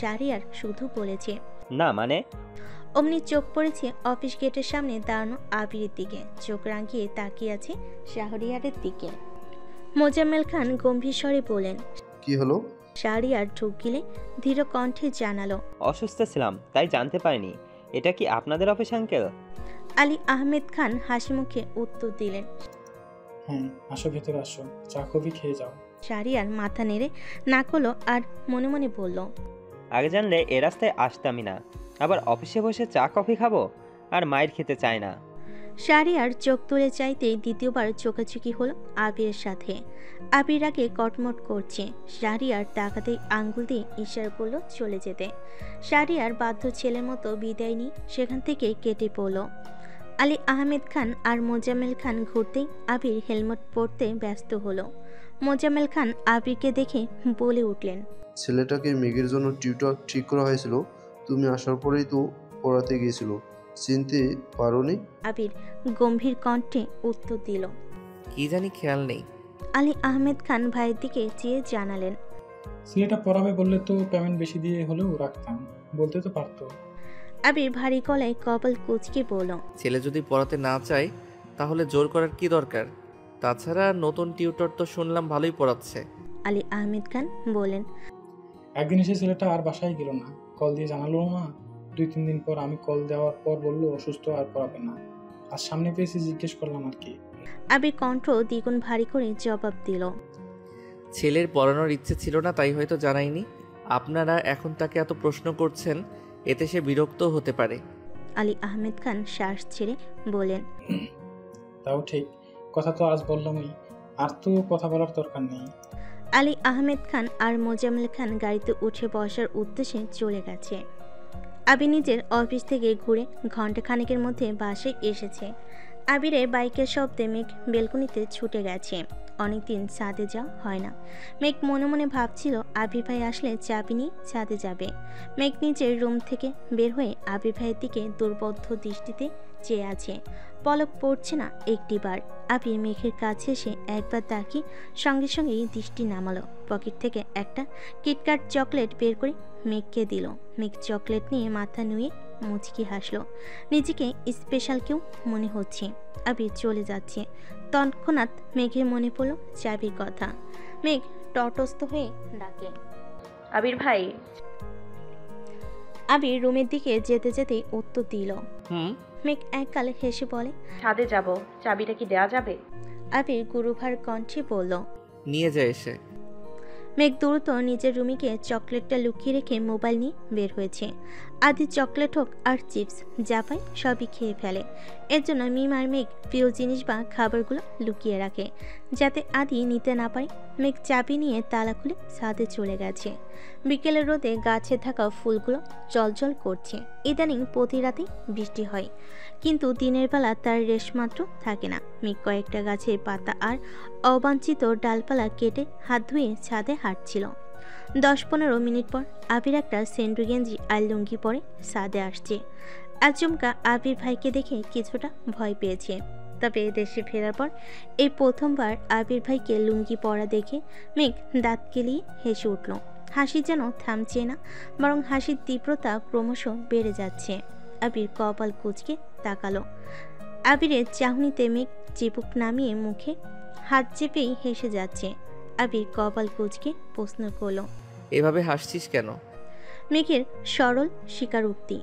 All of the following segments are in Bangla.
শাহরিয়ার শুধু বলেছে না মানে? অমনি চোখ পড়েছে অফিস গেটের সামনে দাঁড়ানো আবিরের দিকে। চোখ রাঙিয়ে তাকিয়ে আছে শাহরিয়ারের দিকে। মোজাম্মেল খান গম্ভীর স্বরে বলেন, কি হলো? শাহরিয়ার ঢুক গিলে ধীর কণ্ঠে জানালো, অসুস্থ ছিলাম তাই জানতে পারিনি। এটা কি আপনাদের অফিস আঙ্কেল? আলী আহমেদ খান হাসি মুখে উত্তর দিলেন, হ্যাঁ, আসো ভেতরে আসো, চা কফি খেয়ে যাও। শাহরিয়ার মাথা নেড়ে নাক হলো আর মনে মনে বলল, আগে জানলে এ রাস্তায় আসতামই না। আবার অফিসে বসে চা কফি খাবো আর মায়ের খেতে চায় না। শাহরিয়ার চোখ তুলে চাইতেই দ্বিতীয়বার চোখাচোখি হলো আবিরের সাথে। আবির আগে কটমট করছে। শাহরিয়ার তাকাতেই আঙ্গুল দিয়ে ইশারা করলো চলে যেতে। শাহরিয়ার বাধ্য ছেলের মতো বিদায় নিয়ে সেখান থেকে কেটে পড়ল। আলী আহমেদ খান আর মোজাম্মেল খান ঘুরতেই আবির হেলমেট পরতে ব্যস্ত হলো। মোজাম্মেল খান আবিরকে দেখে বলে উঠলেন, ছেলেটাকে মেঘের জন্য টিউটর ঠিক করা হয়েছিল, তুমি আসার পরেই তো পড়াতে গিয়েছিল, চিনতে পারোনি? আবির গম্ভীর কণ্ঠে উত্তর দিল। কি জানি খেয়াল নেই। আলী আহমেদ খান ভাইয়ের দিকে চেয়ে জানালেন, ছেলেটা পড়াবে বললে তো পেমেন্ট বেশি দিয়ে হলেও রাখতাম, বলতে তো পারতো। আবির ভারী গলায় কপাল কুঁচকে বলল, ছেলে যদি পড়াতে না চায় তাহলে জোর করার কি দরকার? তাছাড়া নতুন টিউটর তো শুনলাম ভালোই পড়াচ্ছে। আলী আহমেদ খান বলেন, একদিন এসে ছেলেটা আর বাসায় গেল না, কল দিয়ে জানালো না। 2-3 দিন পর আমি কল দেওয়ার পর বললো অসুস্থ আর পড়াবে না। আর সামনে পেয়েছি জিজ্ঞেস করলাম আর কি। আবির কণ্ঠ দ্বিগুণ ভারী করে জবাব দিল, ছেলের পড়ানোর ইচ্ছে ছিল না তাই হয়তো জানাইনি। আপনারা এখন তাকে এত প্রশ্ন করছেন, এতে সে বিরক্ত হতে পারে। আলী আহমেদ খান শ্বাস ছেড়ে বলেন, তাও ঠিক, কথা তো আজ বললামই, আর তো কথা বলার দরকার নেই। আলী আহমেদ খান আর মোজাম্মেল খান গাড়িতে উঠে বসার উদ্দেশ্যে চলে গেছে। আবির নিজের অফিস থেকে ঘুরে ঘণ্টাখানেকের মধ্যে বাসায় এসেছে। আবিরের বাইকের শব্দে মেঘ বেলকনিতে ছুটে গেছে। অনেকদিন ছাদে যাওয়া হয় না। মেঘ মনে মনে ভাবছিল আবির ভাই আসলে চাবি নিয়ে ছাদে যাবে। মেঘ নিজের রুম থেকে বের হয়ে আবির ভাইয়ের দিকে দুর্বোধ্য দৃষ্টিতে চেয়ে আছে। পলক পড়ছে না একটিবার। আবির মেঘের কাছে এসে একবার তাকিয়ে সঙ্গে সঙ্গেই দৃষ্টি নামালো। পকেট থেকে একটা কিটক্যাট চকলেট বের করে মেঘকে দিল। মেঘ চকলেট নিয়ে মাথা নুয়ে মুচকি হাসলো। নিজেকে স্পেশাল কেউ মনে হচ্ছে। আবির চলে যাচ্ছে। তৎক্ষণাৎ মেঘের মনে পড়ল চাবির কথা। মেঘ তটস্থ হয়ে ডাকে, আবির ভাই। আবির রুমের দিকে যেতে যেতেই উত্তর দিল। মেঘ এককাল হেসে বলে, ছাদে যাব, চাবিটা কি দেয়া যাবে? আবির গুরুভার কণ্ঠে বলল, নিয়ে যায় এসে। মেঘ দ্রুত নিজের রুমে গিয়ে চকলেটটা লুকিয়ে রেখে মোবাইল নিয়ে বের হয়েছে। আদি চকলেট হোক আর চিপস যা পায় সবই খেয়ে ফেলে। এর জন্য মিম আর মেঘ প্রিয় জিনিস বা খাবারগুলো লুকিয়ে রাখে যাতে আদি নিতে না পারে। মেঘ চাবি নিয়ে তালা খুলে ছাদে চলে গেছে। বিকেলের রোদে গাছে থাকা ফুলগুলো জলজল করছে। ইদানিং প্রতি রাতেই বৃষ্টি হয়, কিন্তু দিনের বেলা তার রেশমাত্র থাকে না। মেঘ কয়েকটা গাছের পাতা আর অবাঞ্ছিত ডালপালা কেটে হাত ধুয়ে ছাদে হাঁটছিল। 10-15 মিনিট পর আবির একটা সেন্ডু গেঞ্জি আর লুঙ্গি পরে ছাদে আসছে। আচমকা আবির ভাইকে দেখে কিছুটা ভয় পেয়েছে। তবে দেশে ফেরার পর এই প্রথমবার আবির ভাইকে লুঙ্গি পরা দেখে মেঘ দাঁত কেলিয়ে হেসে উঠল। হাসি যেন থামছে না, বরং হাসির তীব্রতা ক্রমশ বেড়ে যাচ্ছে। আবির কপাল কুঁচকে তাকালো। আবিরের চাহনিতে মেঘ চিবুক নামিয়ে মুখে হাত চেপেই হেসে যাচ্ছে। আবির কপাল কুঁচকে প্রশ্ন করলো, এভাবে হাসছিস কেন? মেঘের সরল স্বীকারোক্তি।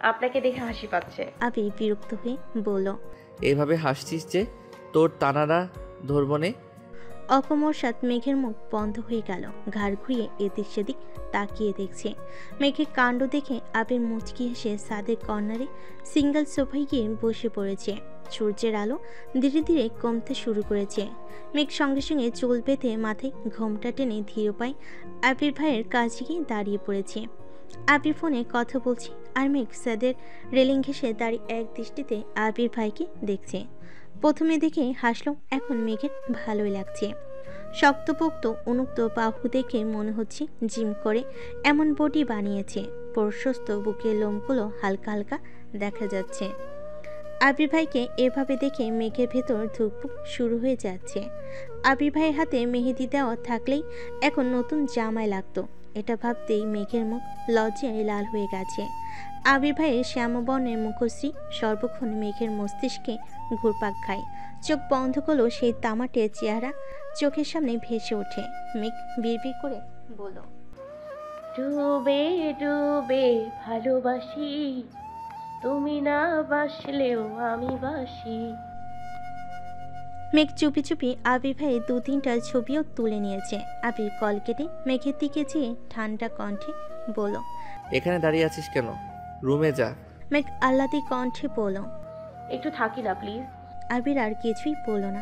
আপনাকে দেখে হাসি পাচ্ছে। আবির বিরক্ত হয়ে বলল, এভাবে হাসছিস যে তোর টানারা ধরবনে। অকমরসাৎ মেঘের মুখ বন্ধ হয়ে গেল। ঘাড় ঘুরিয়ে এদিক সেদিক তাকিয়ে দেখছে। মেঘের কাণ্ড দেখে আবির মুচকি হেসে ছাদের কর্নারে সিঙ্গেল সোফায় গিয়ে বসে পড়েছে। সূর্যের আলো ধীরে ধীরে কমতে শুরু করেছে। মেঘ সঙ্গে সঙ্গে চুল বেঁধে মাথায় ঘোমটা টেনে ধীর পায় আবির ভাইয়ের কাছে গিয়ে দাঁড়িয়ে পড়েছে। আবির ফোনে কথা বলছে আর মেঘ ছাদের রেলিং ঘেঁষে দাঁড়িয়ে এক দৃষ্টিতে আবির ভাইকে দেখছে। প্রথমে দেখে হাসলো, এখন মেঘের ভালোই লাগছে। শক্তপোক্ত উন্মুক্ত বাহু দেখে মনে হচ্ছে জিম করে এমন বডি বানিয়েছে। প্রশস্ত বুকের লোমগুলো হালকা হালকা দেখা যাচ্ছে। আবির ভাইকে এভাবে দেখে মেঘের ভেতর ধুকপুক শুরু হয়ে যাচ্ছে। আবির ভাইয়ের হাতে মেহেদি দেওয়া থাকলেই এখন নতুন জামাই লাগতো। এটা ভাবতেই মেঘের মুখ লজ্জায় লাল হয়ে গেছে। আবির ভাইয়ের শ্যামবর্ণের মুখশ্রী সর্বক্ষণ মেঘের মস্তিষ্কে ঘুরপাক খায়। চোখ বন্ধ করলেও সেই তামাটে চেহারা চোখের সামনে ভেসে ওঠে। মেঘ বিড়বিড় করে বলল, ডুবে ডুবে ভালোবাসি, তুমি না বাসলেও আমি বাসি। মেঘ চুপি চুপি আবির ভাইয়ের 2-3টা ছবিও তুলে নিয়েছে। আবির কল কেটে মেঘের দিকে চেয়ে ঠান্ডা কণ্ঠে বলল, এখানে দাঁড়িয়ে আছিস কেন? রুমে যা। মেঘ আহ্লাদি কণ্ঠে বলল। একটু থাকি না প্লিজ। আবির আর কিছুই বলল না।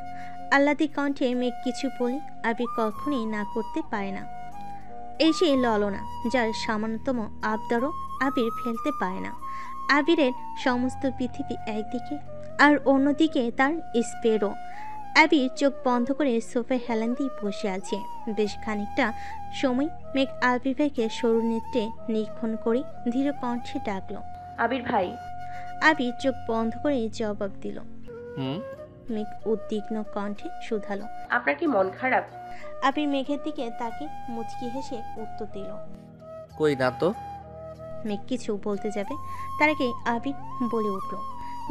আহ্লাদি কণ্ঠে মেঘ কিছু বলে আবির কখনই না করতে পারে না। এই সেই ললনা যার সামান্যতম আবদারও আবির ফেলতে পারে না। আবিরের সমস্ত পৃথিবী একদিকে আর অন্যদিকে তার স্পেরো। আবির চোখ বন্ধ করে সোফায় হেলান দিয়ে বসে আছে। বেশ খানিকটা সময় মেঘ আবির ভাইকে সরু নেত্রে নিরীক্ষণ করে ধীর কণ্ঠে ডাকলো, আবির ভাই। আবির চোখ বন্ধ করে জবাব দিল। হুম। মেঘ উদ্বিগ্ন কণ্ঠে শুধালো, আপনার কি মন খারাপ? আবির মেঘের দিকে তাকে মুচকি হেসে উত্তর দিল। কই না তো। মেঘ কিছু বলতে যাবে তার আগে আবির বলে উঠল।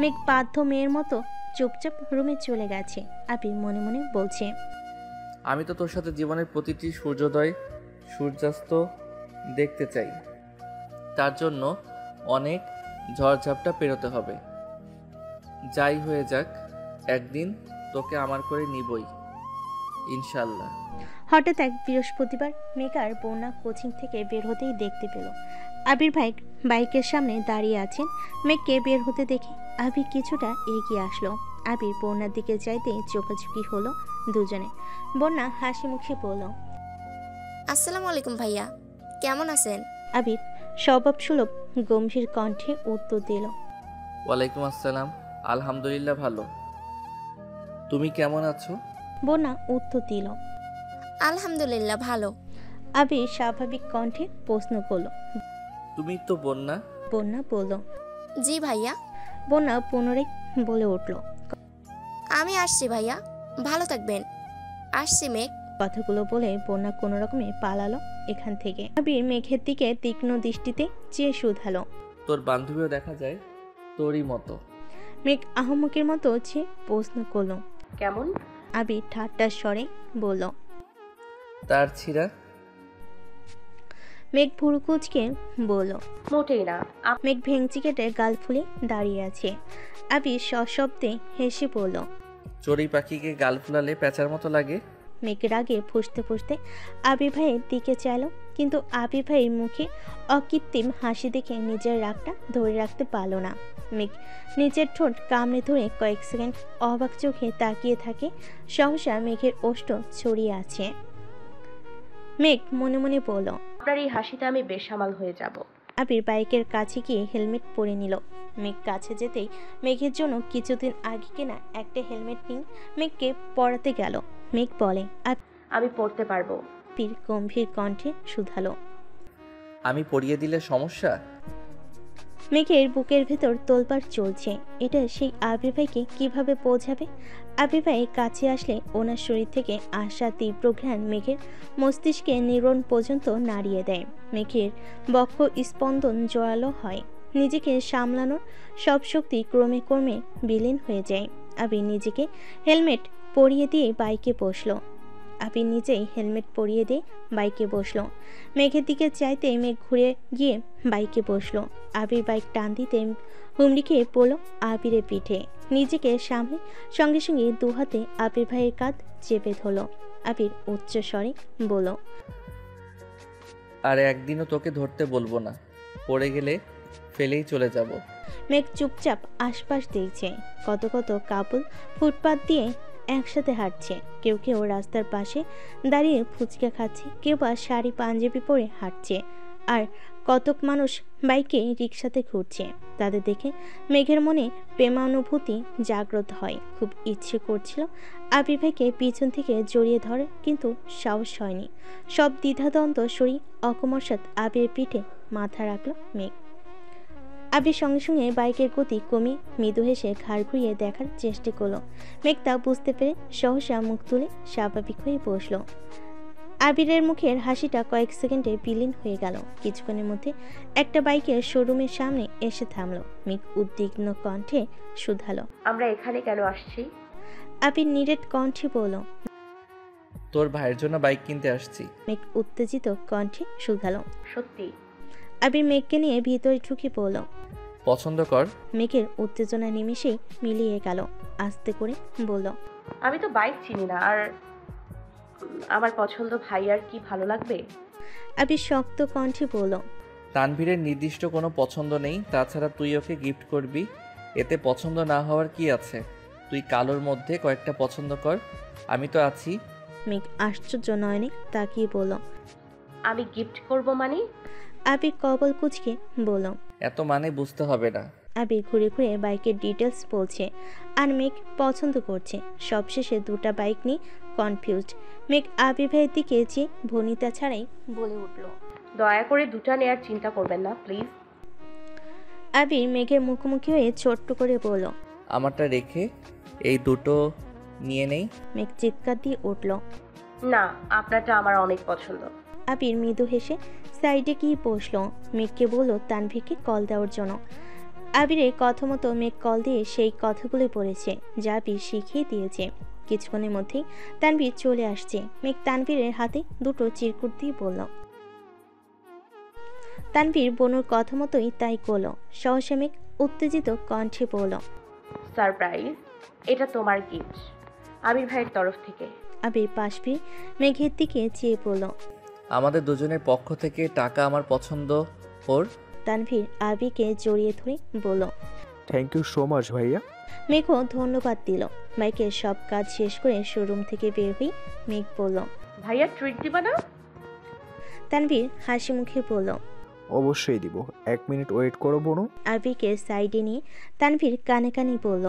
মেঘ বাধ্য মেয়ের মতো চুপচাপ রুমে চলে গেছে। আবির মনে মনে বলছে, আমি তো তোর সাথে জীবনের প্রতিটি সূর্যোদয় সূর্যাস্ত দেখতে চাই। তার জন্য অনেক ঝড়ঝাপটা পেরোতে হবে। যাই হয়ে যাক, একদিন তোকে আমার করে নিবই ইনশাল্লাহ। হঠাৎ এক বৃহস্পতিবার মেঘ আর বন্যা কোচিং থেকে বের হতেই দেখতে পেল আবির ভাই বাইকের সামনে দাঁড়িয়ে আছেন। মেঘকে বের হতে দেখে আবির কিছুটা এগিয়ে আসলো। আবির বন্যার দিকে চাইতেই চোখাচোখি হলো দুজনে। বন্যা হাসি মুখে বলল, আসসালামু আলাইকুম ভাইয়া, কেমন আছেন? আবির স্বভাবসুলভ গম্ভীর কণ্ঠে উত্তর দিল, ওয়ালাইকুম আসসালাম, আলহামদুলিল্লাহ ভালো। তুমি কেমন আছো? বন্যা উত্তর দিল। আলহামদুলিল্লাহ ভালো। আবির স্বাভাবিক কণ্ঠে প্রশ্ন করল। তুমি তো বন্যা? বন্যা বলল। জি ভাইয়া। বন্যা পুনরায় বলে উঠল, আমি আসছি ভাইয়া, ভালো থাকবেন। আসছি মেঘ। কথাগুলো বলে বন্যা কোনো রকমে পালালো এখান থেকে। আবির মেঘের দিকে তীক্ষ্ণ দৃষ্টিতে চেয়ে শুধালো, তোর বান্ধবীও দেখা যায় তোরই মতো। মেঘ আহম্মকের মতো চেয়ে প্রশ্ন করলো। কেমন? আবির ঠাট্টার স্বরে বলল। তার ছিঁড়া? মেঘ ভুরু কুঁচকে বলল, মোটেই না। মেঘ ভেঙচি কেটে গাল ফুলে দাঁড়িয়ে আছে। আবির সশব্দে হেসে বলল। চড়ুই পাখিকে গাল ফুলালে প্যাঁচার মতো লাগে। মেঘ রাগে ফুঁসতে ফুঁসতে আবির ভাইয়ের দিকে চাইল, কিন্তু আবির ভাইয়ের মুখে অকৃত্রিম হাসি দেখে নিজের রাগটা ধরে রাখতে পারল না। মেঘ নিজের ঠোঁট কামড়ে ধরে কয়েক সেকেন্ড অবাক চোখে তাকিয়ে থাকে। সহসা মেঘের ওষ্ঠ ছড়িয়ে আছে। মেঘ মনে মনে বলল, আপনার এই হাসিতে আমি বেসামাল হয়ে যাব। আবির বাইকের কাছে গিয়ে হেলমেট পরে নিল। মেঘ কাছে যেতেই মেঘের জন্য কিছুদিন আগে কেনা একটা হেলমেট নিয়ে মেঘকে পরাতে গেল। মেঘ বলে, আমি পড়তে পারবো। আবির গম্ভীর কণ্ঠে শুধালো। আমি পরিয়ে দিলে সমস্যা? মেঘের বুকের ভেতর তোলপাড় চলছে। এটা সেই আবির ভাইকে কিভাবে বোঝাবে? আবির ভাই কাছে আসলে ওনার শরীর থেকে আসা তীব্র ঘ্রাণ মেঘের মস্তিষ্কে নিরণ পর্যন্ত নাড়িয়ে দেয়। মেঘের বক্ষ স্পন্দন জোরালো হয়। নিজেকে সামলানোর সব শক্তি ক্রমে ক্রমে বিলীন হয়ে যায়। আবির নিজেকে হেলমেট পরিয়ে দিয়ে বাইকে বসলো। আবির নিজেই হেলমেট পরিয়ে দিয়ে বাইকে বসলো। মেঘের দিকে চাইতে মেঘ ঘুরে গিয়ে বাইকে বসলো। আবির বাইক টান দিতে হুমড়ি খেয়ে পড়লো আবিরের পিঠে। নিজেকে সামলে সঙ্গে সঙ্গে দুহাতে আবির ভাইয়ের কাঁধ চেপে ধরলো। আবির উচ্চ স্বরে বলল, আর একদিনও তোকে ধরতে বলবো না, পড়ে গেলে ফেলেই চলে যাব। মেঘ চুপচাপ আশপাশ দেখছে। কত কত কাপল ফুটপাত দিয়ে একসাথে হাঁটছে। কেউ কেউ রাস্তার পাশে দাঁড়িয়ে ফুচকা খাচ্ছে, কেউ বা শাড়ি পাঞ্জাবি পরে হাঁটছে, আর কতক মানুষ বাইকে রিক্সাতে ঘুরছে। তাদের দেখে মেঘের মনে প্রেমানুভূতি জাগ্রত হয়। খুব ইচ্ছে করছিল আবির ভাইকে পিছন থেকে জড়িয়ে ধরে, কিন্তু সাহস হয়নি। সব দ্বিধাদ্বন্দ্ব সরিয়ে অকস্মাৎ আবির পিঠে মাথা রাখলো মেঘ। আবির সঙ্গে সঙ্গে বাইকের গতি কমিয়ে মৃদু হেসে ঘাড় ঘুরিয়ে দেখার চেষ্টা করলো। মেঘ তা বুঝতে পেরে সহসা মুখ তুলে স্বাভাবিক হয়ে বসলো। আবিরের মুখের হাসিটা কয়েক সেকেন্ডে বিলীন হয়ে গেল। কিছুক্ষণের মধ্যে একটা বাইকের শোরুমের সামনে এসে থামলো। মেঘ উদ্বিগ্ন কণ্ঠে শুধালো, আমরা এখানে কেন আসছি? আবির নিরেট কণ্ঠে বলল। তোর ভাইয়ের জন্য বাইক কিনতে আসছি। মেঘ উত্তেজিত কণ্ঠে শুধালো। সত্যি? আবির মেঘকে নিয়ে ভিতরে ঢুকে পড়ল। পছন্দ কর। মেঘের উত্তেজনা নিমিষেই মিলিয়ে গেল। আস্তে করে বলল, আমি তো বাইক চিনি না, আর আমার পছন্দ ভাইয়ার কি ভালো লাগবে? আবির শক্ত কণ্ঠে বলল, তানভীরের নির্দিষ্ট কোনো পছন্দ নেই, তাছাড়া তুই ওকে গিফট করবি, এতে পছন্দ না হওয়ার কি আছে? তুই কালোর মধ্যে কয়েকটা পছন্দ কর, আমি তো আছি। মেঘ আশ্চর্য নয়নে তাকিয়ে বলল। আমি গিফট করব মানে? আবির কবল কুচকে বলল। এত মানে বুঝতে হবে না। আবির ঘুরে ঘুরে বাইকের ডিটেলস বলছে আর মেঘ পছন্দ করছে। সবশেষে দুটা বাইক নিয়ে কনফিউজড। মেঘ আবির ভাইয়ের দিকে যে ভনিতা ছাড়াই বলে উঠল, দয়া করে দুটা নেয়ার চিন্তা করবেন না প্লিজ। আবির মেঘের মুখোমুখি হয়ে ছোট্ট করে বলল। আমারটা রেখে এই দুটো নিয়ে নেই। মেঘ চিৎকার দিয়ে উঠল। না, আপনারটা আমার অনেক পছন্দ। আবির মৃদু হেসে সাইডে গিয়ে বসলো। মেঘকে বলল তানভীরকে কল দেওয়ার জন্য। আবিরের কথা মতো মেঘ কল দিয়ে সেই কথাগুলোই পড়েছে যা আবির শিখিয়ে দিয়েছে। কিছুক্ষণের মধ্যেই তানভীর চলে আসছে। মেঘ তানভীরের হাতে দুটো চিরকুট দিয়ে বলল। তানভীর বনুর কথা মতোই তাই করল। সহসা মেঘ উত্তেজিত কণ্ঠে বলল, সারপ্রাইজ, এটা তোমার গিফট আবির ভাইয়ের তরফ থেকে। আবির পাশ ফিরে মেঘের দিকে চেয়ে বলল, আমাদের দুজনের পক্ষ থেকে টাকা আমার পছন্দ ওর। তানভীর আবিরকে জড়িয়ে ধরে বলল, থ্যাংক ইউ সো মাচ ভাইয়া। মেঘও ধন্যবাদ দিল। বাইকের সব কাজ শেষ করে শোরুম থেকে বের হই মেঘ বলল, ভাইয়া ট্রিট দিবা না? তানভীর হাসি মুখে বলল। অবশ্যই দিব, 1 মিনিট ওয়েট করো বোনু। আবিরকে সাইডে নিয়ে তানভীর কানে কানে বলল।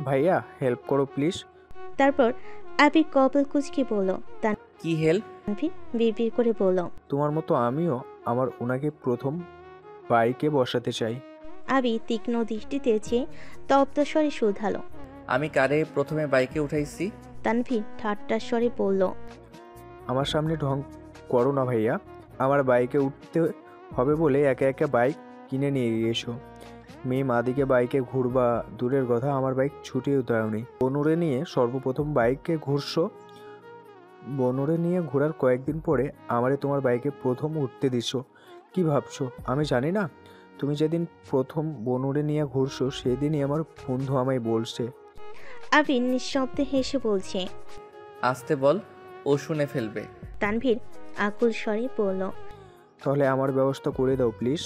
ভাইয়া হেল্প করো প্লিজ। তারপর আবির কপাল কুচকে বলল। কি হেল্প? তানভীর বিড়বিড় করে বলল, তোমার মতো আমিও আমার ওনাকে প্রথম বাইকে বসাতে চাই। আবির তীক্ষ্ণ দৃষ্টিতে চেয়ে তপ্ত স্বরে শুধালো। আমি কারে প্রথমে বাইকে উঠাইছি? তানভীর ঠাট্টার স্বরে বলল। আমার সামনে ঢং করো না ভাইয়া। আমার বাইকে উঠতে হবে বলে একে একে বাইক কিনে নিয়ে গিয়েছো। মেয়ে মাদিকে বাইকে ঘুরবা দূরের কথা, আমার বাইক ছুটিয়েও দাওনি। বনুরে নিয়ে সর্বপ্রথম বাইকে ঘুরছো। বনুরে নিয়ে ঘোরার কয়েকদিন পরে আমারে তোমার বাইকে প্রথম উঠতে দিছো। কি ভাবছো আমি জানি না? তুমি যেদিন প্রথম বনুরে নিয়ে ঘুরছো সেদিনই আমার বন্ধু আমায় বলছে। আবির নিঃশব্দে হেসে বলছে। আসতে বল, ও শুনে ফেলবে। তানভীর আকুল স্বরে বলল। তাহলে আমার ব্যবস্থা করে দাও প্লিজ।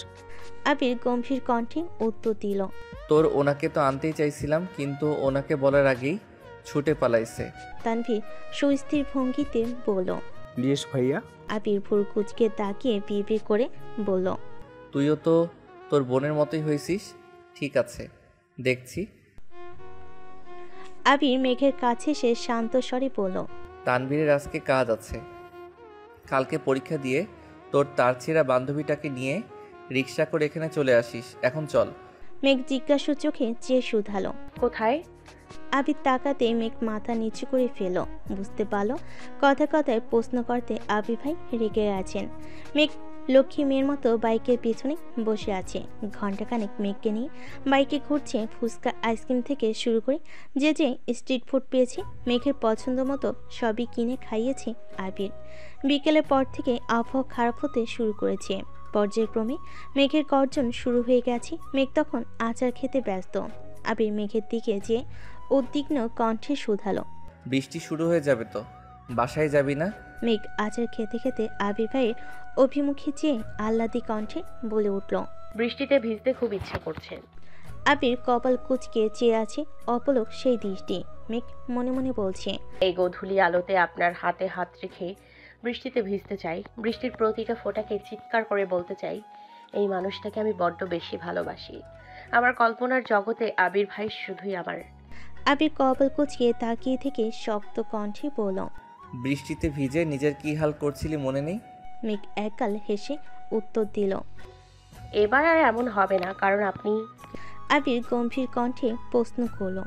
আবির গম্ভীর কণ্ঠে উত্তর দিল। তোর ওনাকে তো আনতেই চাইছিলাম, কিন্তু ওনাকে বলার আগেই ছুটে পালাইছে। তানভীর সুস্থির ভঙ্গিতে বলল। প্লিজ ভাইয়া। আবির ভুর কুচকে তাকিয়ে বিড়বিড় করে বলল, তুইও তো তোর বোনের মতোই হয়েছিস। ঠিক আছে, দেখছি। আবির মেঘের কাছে এসে শান্ত স্বরে বলল। তানভীরের আজকে কাজ আছে, কালকে পরীক্ষা দিয়ে তোর তার ছেঁড়া বান্ধবীটাকে নিয়ে রিক্সা করে এখানে চলে আসিস। এখন চল। মেঘ জিজ্ঞাসু চোখে চেয়ে শুধালো। কোথায়? আবির তাকাতে মেঘ মাথা নিচু করে ফেল। বুঝতে পারল কথা কথায় প্রশ্ন করতে আবির ভাই রেগে আছেন। মেঘ লক্ষ্মী মেয়ের মতো বাইকের পিছনে বসে আছে। ঘণ্টাখানেক মেঘকে নিয়ে বাইকে ঘুরছে। ফুচকা আইসক্রিম থেকে শুরু করে যে যে স্ট্রিট ফুড পেয়েছে মেঘের পছন্দ মতো সবই কিনে খাইয়েছে আবির। বিকেলের পর থেকে আবহাওয়া খারাপ হতে শুরু করেছে। পর্যায়ক্রমে মেঘের গর্জন শুরু হয়ে গেছে। মেঘ তখন আচার খেতে ব্যস্ত। আবির মেঘের দিকে যে উদ্বিগ্ন কণ্ঠে শুধালো। বৃষ্টি শুরু হয়ে যাবে তো, বাসায় যাবি না? মেঘ আচার খেতে খেতে আবির ভাইয়ের অভিমুখে চেয়ে আহ্লাদি কণ্ঠে বলে উঠল। বৃষ্টিতে ভিজতে খুব ইচ্ছা করছে। আবির কপাল কুঁচকে চেয়ে আছে অপলক সেই দৃষ্টি। মেঘ মনে মনে বলছে, এই গোধূলি আলোতে আপনার হাতে হাত রেখে বৃষ্টিতে ভিজতে চাই। বৃষ্টির প্রতিটা ফোঁটাকে চিৎকার করে বলতে চাই, এই মানুষটাকে আমি বড্ড বেশি ভালোবাসি। আমার কল্পনার জগতে আবির ভাই শুধুই আমার। আবির কপাল কুঁচকে তাকিয়ে থেকে শক্ত কণ্ঠে বলল। বৃষ্টিতে ভিজে নিজের কি হাল করছিলি মনে নেই? মেঘ একগাল হেসে উত্তর দিল। এবার আর এমন হবে না, কারণ আপনি। আবির গম্ভীর কণ্ঠে প্রশ্ন করল।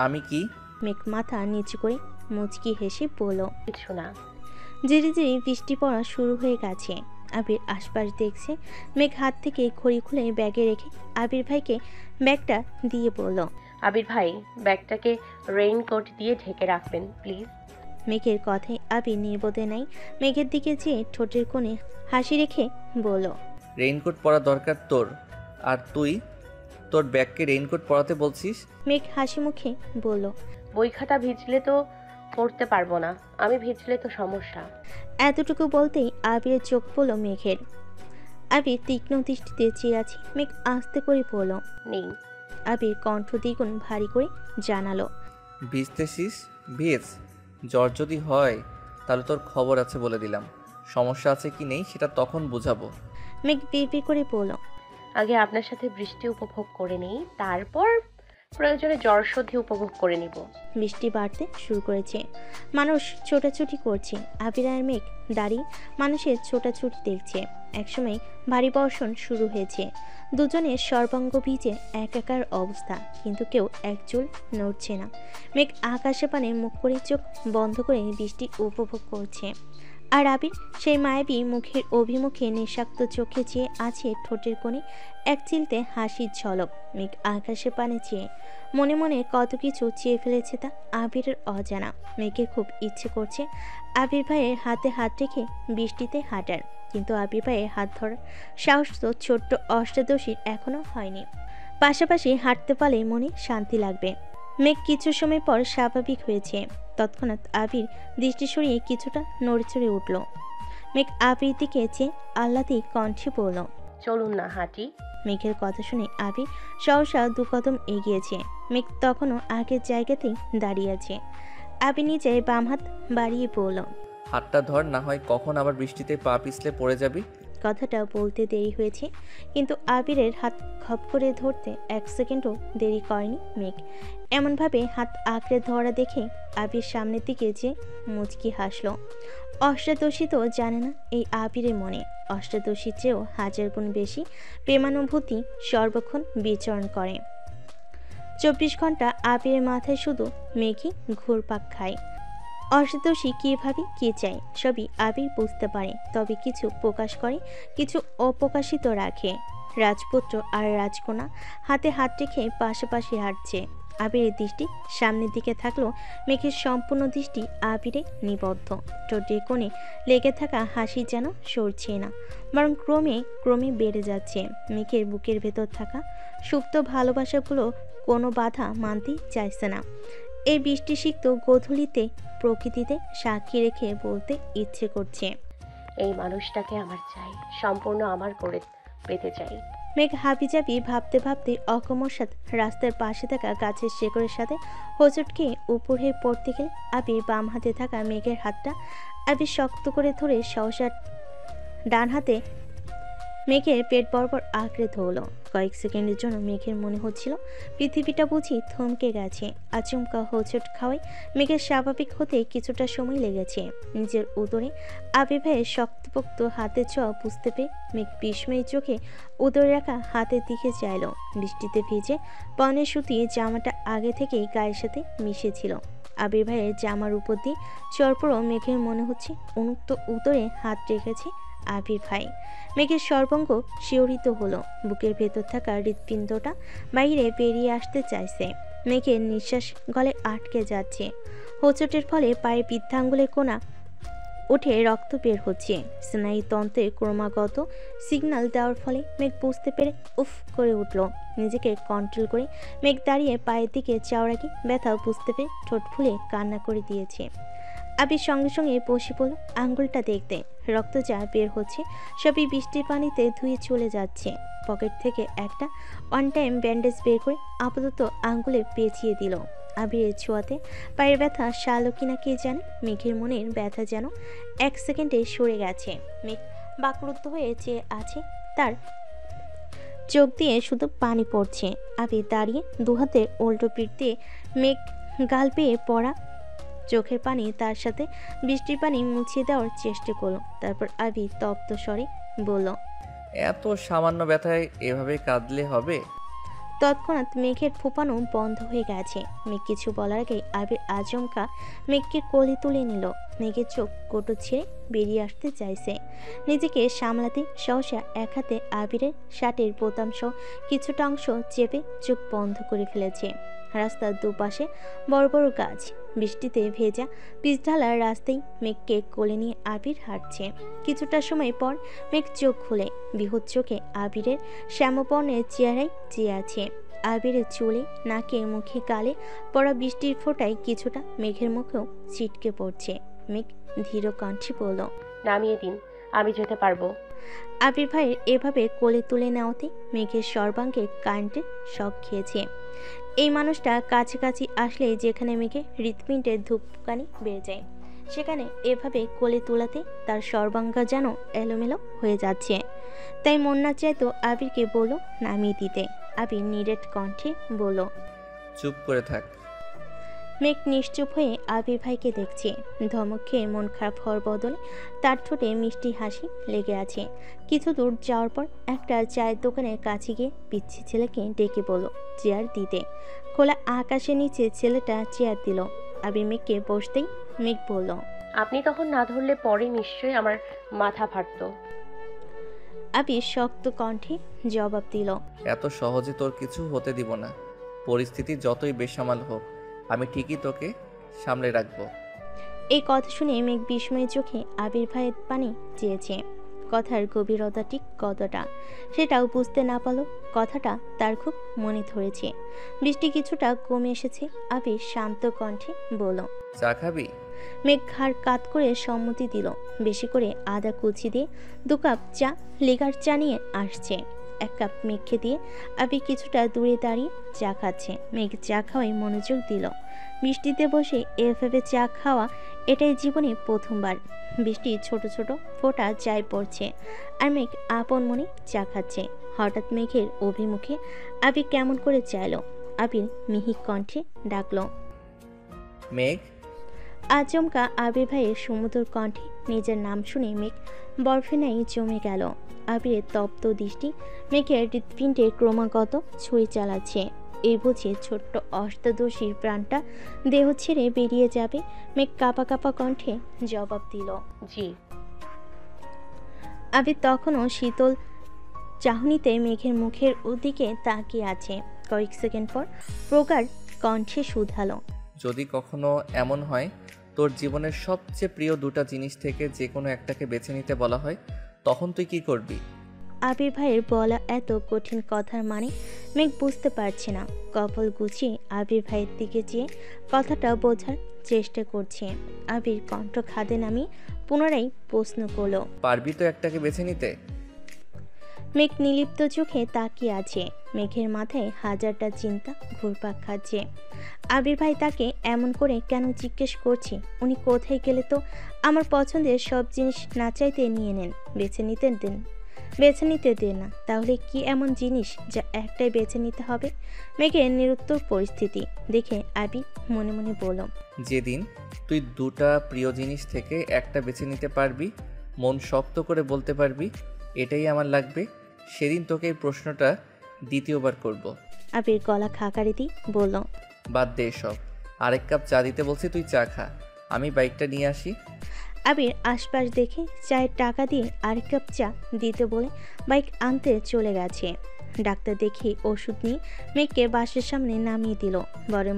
আমি কি? মেঘ মাথা নিচু করে মুচকি হেসে বলল। কিছু না। ধীরে ধীরে বৃষ্টি পড়া শুরু হয়ে গেছে। আবির আশপাশ দেখছে। মেঘ হাত থেকে ঘড়ি খুলে ব্যাগে রেখে আবির ভাইকে ব্যাগটা দিয়ে বলল, আবির ভাই, ব্যাগটাকে রেইনকোট দিয়ে ঢেকে রাখবেন প্লিজ। মেঘের কথায় আবির নির্বোধে নাই মেঘের দিকে চেয়ে ঠোঁটের কোণে হাসি রেখে বলল, রেইনকোট পরা দরকার তোর, আর তুই তোর ব্যাগকে রেইনকোট পরাতে বলছিস? মেঘ হাসি মুখে বলল, বই খাতা ভিজলে তো পড়তে পারবো না, আমি ভিজলে তো সমস্যা। এতটুকু বলতেই আবিরের চোখ পড়ল মেঘের। আবির তীক্ষ্ণ দৃষ্টিতে চেয়ে আছে। মেঘ আস্তে করে বলল, নেই। আবির কণ্ঠ দ্বিগুণ ভারী করে জানালো, ভিজতেছিস ভিজ, জ্বর যদি হয় তাহলে তোর খবর আছে বলে দিলাম। সমস্যা আছে কি নেই সেটা তখন বুঝাবো। মেঘ বিড়বিড় করে বলল, আগে আপনার সাথে বৃষ্টি উপভোগ করে নিই, তারপর প্রয়োজনে জ্বর সর্দি উপভোগ করে নিব। বৃষ্টি বাড়তে শুরু করেছে। মানুষ ছোটাছুটি করছে। আবির আর মেঘ দাঁড়িয়ে মানুষের ছোটাছুটি দেখছে। একসময় ভারী বর্ষণ শুরু হয়েছে। দুজনের সর্বাঙ্গ ভিজে একাকার অবস্থা, কিন্তু কেউ এক চুল নড়ছে না। মেঘ আকাশে পানে মুখ করে চোখ বন্ধ করে বৃষ্টি উপভোগ করছে। আর আবির সেই মায়াবী মুখের অভিমুখে নিঃশাক্ত চোখে চেয়ে আছে। ঠোঁটের কোণে এক চিলতে হাসির ঝলক। মেঘ আকাশে পানে চেয়ে মনে মনে কত কিছু চেয়ে ফেলেছে তা আবিরের অজানা। মেঘের খুব ইচ্ছে করছে আবির ভাইয়ের হাতে হাত রেখে বৃষ্টিতে হাঁটার, কিন্তু আবির ভাইয়ের হাত ধরার সাহস তো ছোট্ট অষ্টাদশীর এখনো হয়নি। পাশাপাশি হাঁটতে পারলে মনে শান্তি লাগবে। মেঘ কিছু সময় পর স্বাভাবিক হয়েছে। তৎক্ষণাৎ আবির দৃষ্টি সরিয়ে কিছুটা নড়েচড়ে উঠল। মেঘ আবির দিকে চেয়ে আহ্লাদে কণ্ঠে বলল, চলুন না হাঁটি। মেঘের কথা শুনে আবির সহসা দু কদম এগিয়েছে। মেঘ তখনও আগের জায়গাতেই দাঁড়িয়ে আছে। আবির নিজে বাম হাত বাড়িয়ে বলল, হাতটা ধর, না হয় কখন আবার বৃষ্টিতে পা পিছলে পড়ে যাবি। কথাটা বলতে দেরি হয়েছে, কিন্তু আবিরের হাত খপ করে ধরতে এক সেকেন্ডও দেরি করেনি মেঘ। এমনভাবে হাত আঁকড়ে ধরা দেখে আবির সামনের দিকে যে মুচকি হাসল। অষ্টাদশী তো জানে না এই আবিরের মনে অষ্টাদশীর চেয়েও হাজার গুণ বেশি প্রেমানুভূতি সর্বক্ষণ বিচরণ করে। 24 ঘন্টা আবিরের মাথায় শুধু মেঘই ঘুরপাক খায়। অষ্টাদশী কী ভাবে কী চায় সবই আবির বুঝতে পারে, তবে কিছু প্রকাশ করে, কিছু অপ্রকাশিত রাখে। রাজপুত্র আর রাজকন্যা হাতে হাত রেখে পাশাপাশি হাঁটছে। আবিরের দৃষ্টি সামনের দিকে থাকলেও মেঘের সম্পূর্ণ দৃষ্টি আবিরে নিবদ্ধ। ঠোঁটের কোণে লেগে থাকা হাসি যেন সরছে না, বরং ক্রমে ক্রমে বেড়ে যাচ্ছে। মেঘের বুকের ভেতর থাকা সুপ্ত ভালোবাসাগুলো কোনো বাধা মানতেই চাইছে না। এই বৃষ্টিসিক্ত গোধূলিতে প্রকৃতিতে সাক্ষী রেখে বলতে ইচ্ছে করছে, এই মানুষটাকে আমার চাই, সম্পূর্ণ আমার করে পেতে চাই। মেঘ হাবিজাবি ভাবতে ভাবতে অকস্মাৎ রাস্তার পাশে থাকা গাছের শেকড়ের সাথে হোঁচট খেয়ে উপর হয়ে পড়তে গেলে আবির বাম হাতে থাকা মেঘের হাতটা আবির শক্ত করে ধরে সহসা ডান হাতে মেঘের পেট বরাবর আঁকড়ে ধরল। কয়েক সেকেন্ডের জন্য মেঘের মনে হচ্ছিল পৃথিবীটা বুঝি থমকে গেছে। আচমকা হোঁচট খাওয়ায় মেঘের স্বাভাবিক হতে কিছুটা সময় লেগেছে। নিজের উদরে আবির ভাইয়ের শক্তপোক্ত হাতের ছোঁয়া বুঝতে পেরে মেঘ বিস্ময়ী চোখে উদরে রাখা হাতের দিকে চাইল। বৃষ্টিতে ভিজে পরনের সুতি জামাটা আগে থেকেই গায়ের সাথে মিশেছিল। আবির ভাইয়ের জামার উপর দিয়ে চরপরও মেঘের মনে হচ্ছে উন্মুক্ত উদরে হাত রেখেছে আবির ভাই। মেঘের সর্বাঙ্গ শিহরিত হলো। বুকের ভেতর থাকা হৃৎপিণ্ডটা বাইরে বেরিয়ে আসতে চাইছে। মেঘের নিঃশ্বাস গলে আটকে যাচ্ছে। হোঁচটের ফলে পায়ে বৃদ্ধাঙ্গুলের কোণা উঠে রক্ত বের হচ্ছে। স্নায়ুতন্ত্রে ক্রমাগত সিগন্যাল দেওয়ার ফলে মেঘ বুঝতে পেরে উফ করে উঠল। নিজেকে কন্ট্রোল করে মেঘ দাঁড়িয়ে পায়ের দিকে যাওয়ার আগে ব্যথা বুঝতে পেরে ঠোঁট ফুলে কান্না করে দিয়েছে। আবির সঙ্গে সঙ্গে বসে পড়ল আঙ্গুলটা দেখতে। রক্ত যা বের হচ্ছে সবই বৃষ্টির পানিতে ধুয়ে চলে যাচ্ছে। পকেট থেকে একটা অন টাইম ব্যান্ডেজ বের করে আপাতত আঙ্গুলে পেঁচিয়ে দিল। আবিরের ছোঁয়াতে পায়ের ব্যথা সারল কিনা কে জানে। মেঘের মনের ব্যথা যেন এক সেকেন্ডে সরে গেছে। মেঘ বাকরুদ্ধ হয়ে চেয়ে আছে, তার চোখ দিয়ে শুধু পানি পড়ছে। আবির দাঁড়িয়ে দুহাতে উল্টো পিঠ দিয়ে মেঘ গাল পেয়ে পড়া চোখের পানি তার সাথে বৃষ্টির পানি মুছিয়ে দেওয়ার চেষ্টা করলো। তারপর আবির তপ্ত স্বরে বলল, এত সামান্য ব্যথায় এভাবে কাঁদলে হবে? তৎক্ষণাৎ মেঘের ফোপানো বন্ধ হয়ে গেছে। মেঘ কিছু বলার আগেই আবির আচমকা মেঘকে কোলে তুলে নিল। মেঘের চোখ কোটো ছেড়ে বেরিয়ে আসতে চাইছে, নিজেকে সামলাতে সহসা এক হাতে আবিরের শার্টের বোতাম সহ কিছুটা অংশ চেপে চোখ বন্ধ করে ফেলেছে। রাস্তার দুপাশে বড় বড় গাছ, বৃষ্টিতে ভেজা পিচঢালার রাস্তায় মেঘকে কোলে নিয়ে আবির হাঁটছে। কিছুটা সময় পর মেঘ চোখ খুলে বিহুদ চোখে আবিরের শ্যামবর্ণের চেহারায় চেয়ে আছে। আবিরের চুলে, নাকে, মুখে, গালে পড়া বৃষ্টির ফোঁটায় কিছুটা মেঘের মুখেও ছিটকে পড়ছে। মেঘ ধীর কণ্ঠে বলল, নামিয়ে দিন, আমি যেতে পারবো। আবির ভাইয়ের এভাবে কোলে তুলে নেওয়াতে মেঘের সর্বাঙ্গে কারেন্টের শক খেয়েছে। এই মানুষটা কাছাকাছি আসলে যেখানে মেঘে হৃৎপিণ্ডের ধূপকানি বেড়ে যায়, সেখানে এভাবে কোলে তোলাতে তার সর্বাঙ্গ যেন এলোমেলো হয়ে যাচ্ছে। তাই মন না চাইতো আবিরকে বলল নামিয়ে দিতে। আবির নিরেট কণ্ঠে বলল, চুপ করে থাক। মেঘ নিশ্চুপ হয়ে আবির ভাইকে দেখছে। ধমক খেয়ে মন খারাপ হওয়ার বদলে তার ঠোঁটে মিষ্টি হাসি লেগে আছে। কিছু দূর যাওয়ার পর একটা চায়ের দোকানের কাছে গিয়ে পিচ্ছি ছেলেকে ডেকে বলল চেয়ার দিতে। খোলা আকাশের নিচে ছেলেটা চেয়ার দিল। আবির মেঘকে বসতেই মেঘ বলল, আপনি তখন না ধরলে পরে নিশ্চয়ই আমার মাথা ফাটতো। আবির শক্ত কণ্ঠে জবাব দিল, এত সহজে তোর কিছু হতে দিব না। পরিস্থিতি যতই বেসামাল হোক, আমি ঠিকই তোকে সামলে রাখবো। এই কথা শুনে মেঘ বিস্ময়ের চোখে আবির ভাইয়ের পানে চেয়েছে। কথার গভীরতা ঠিক কতটা সেটাও বুঝতে না পারল। কথাটা তার খুব মনে ধরেছে। বৃষ্টি কিছুটা কমে এসেছে। আবির শান্ত কণ্ঠে বলল, চা খাবি? মেঘ ঘাড় কাত করে সম্মতি দিল। বেশি করে আদা কুচি দিয়ে 2 কাপ চা, লেগার চা নিয়ে আসছে। 1 কাপ মেঘকে দিয়ে আবির কিছুটা দূরে দাঁড়িয়ে চা খাচ্ছে। মেঘ চা খাওয়ায় মনোযোগ দিল। বৃষ্টিতে বসে এভাবে চা খাওয়া এটাই জীবনে প্রথমবার। বৃষ্টি ছোট ছোট ফোঁটা চায় পড়ছে আর মেঘ আপন মনে চা খাচ্ছে। হঠাৎ মেঘের অভিমুখে আবির কেমন করে চাইলো। আবির মিহিক কণ্ঠে ডাকলো, মেঘ। আচমকা আবির ভাইয়ের সমুদ্র কণ্ঠে নিজের নাম শুনে মেঘ বরফে জমে গেল। আবিরের তপ্ত দৃষ্টি মেঘের হৃৎপিণ্ডে ক্রমাগত ছুরি চালাচ্ছে। এই বুঝে ছোট্ট অষ্টাদশীর প্রাণটা দেহ ছেড়ে বেরিয়ে যাবে। মেঘ কাঁপা কাঁপা কণ্ঠে জবাব দিল, জি। আবির তখনও শীতল চাহনিতে মেঘের মুখের ওদিকে তাকিয়ে আছে। কয়েক সেকেন্ড পর প্রগাঢ় কণ্ঠে শুধালো, যদি কখনো এমন হয় তোর জীবনের সবচেয়ে প্রিয় 2টা জিনিস থেকে যে কোনো একটাকে বেছে নিতে বলা হয়, তখন তুই কি করবি? আবির ভাইয়ের বলা এত কঠিন কথার মানে মেঘ বুঝতে পারছে না। কপাল গুছিয়ে আবির ভাইয়ের দিকে চেয়ে কথাটা বোঝার চেষ্টা করছে। আবির কণ্ঠ খাদে নামিয়ে পুনরায় প্রশ্ন করলো, পারবি তো একটাকে বেছে নিতে? মেঘ নিলিপ্ত চোখে তাকিয়ে আছে। মেঘের মাথায় হাজারটা চিন্তা ঘুরপাক খাচ্ছে। আবির ভাই তাকে এমন করে কেন জিজ্ঞেস করছে? উনি কোথায় গেলে তো আমার পছন্দের সব জিনিস না চাইতে নিয়ে নেন। বেছে নিতে দেন না। তাহলে কি এমন জিনিস যা একটাই বেছে নিতে হবে? মেঘের নিরুত্তর পরিস্থিতি দেখে আবির মনে মনে বলল, যেদিন তুই 2টা প্রিয় জিনিস থেকে একটা বেছে নিতে পারবি, মন শক্ত করে বলতে পারবি এটাই আমার লাগবে, সেদিন তোকে এই প্রশ্নটা দ্বিতীয়বার করব। আবির গলা খাকারি দিয়ে বলল, বাদ দে সব। আরেক কাপ চা দিতে বলছি, তুই চা খা, আমি বাইকটা নিয়ে আসি। আবির আশপাশ দেখে চায়ের টাকা দিয়ে আরেক কাপ চা দিতে বলে বাইক আনতে চলে গেছে। ডাক্তার দেখে ওষুধ নিয়ে মেঘকে বাসের সামনে নামিয়ে দিল।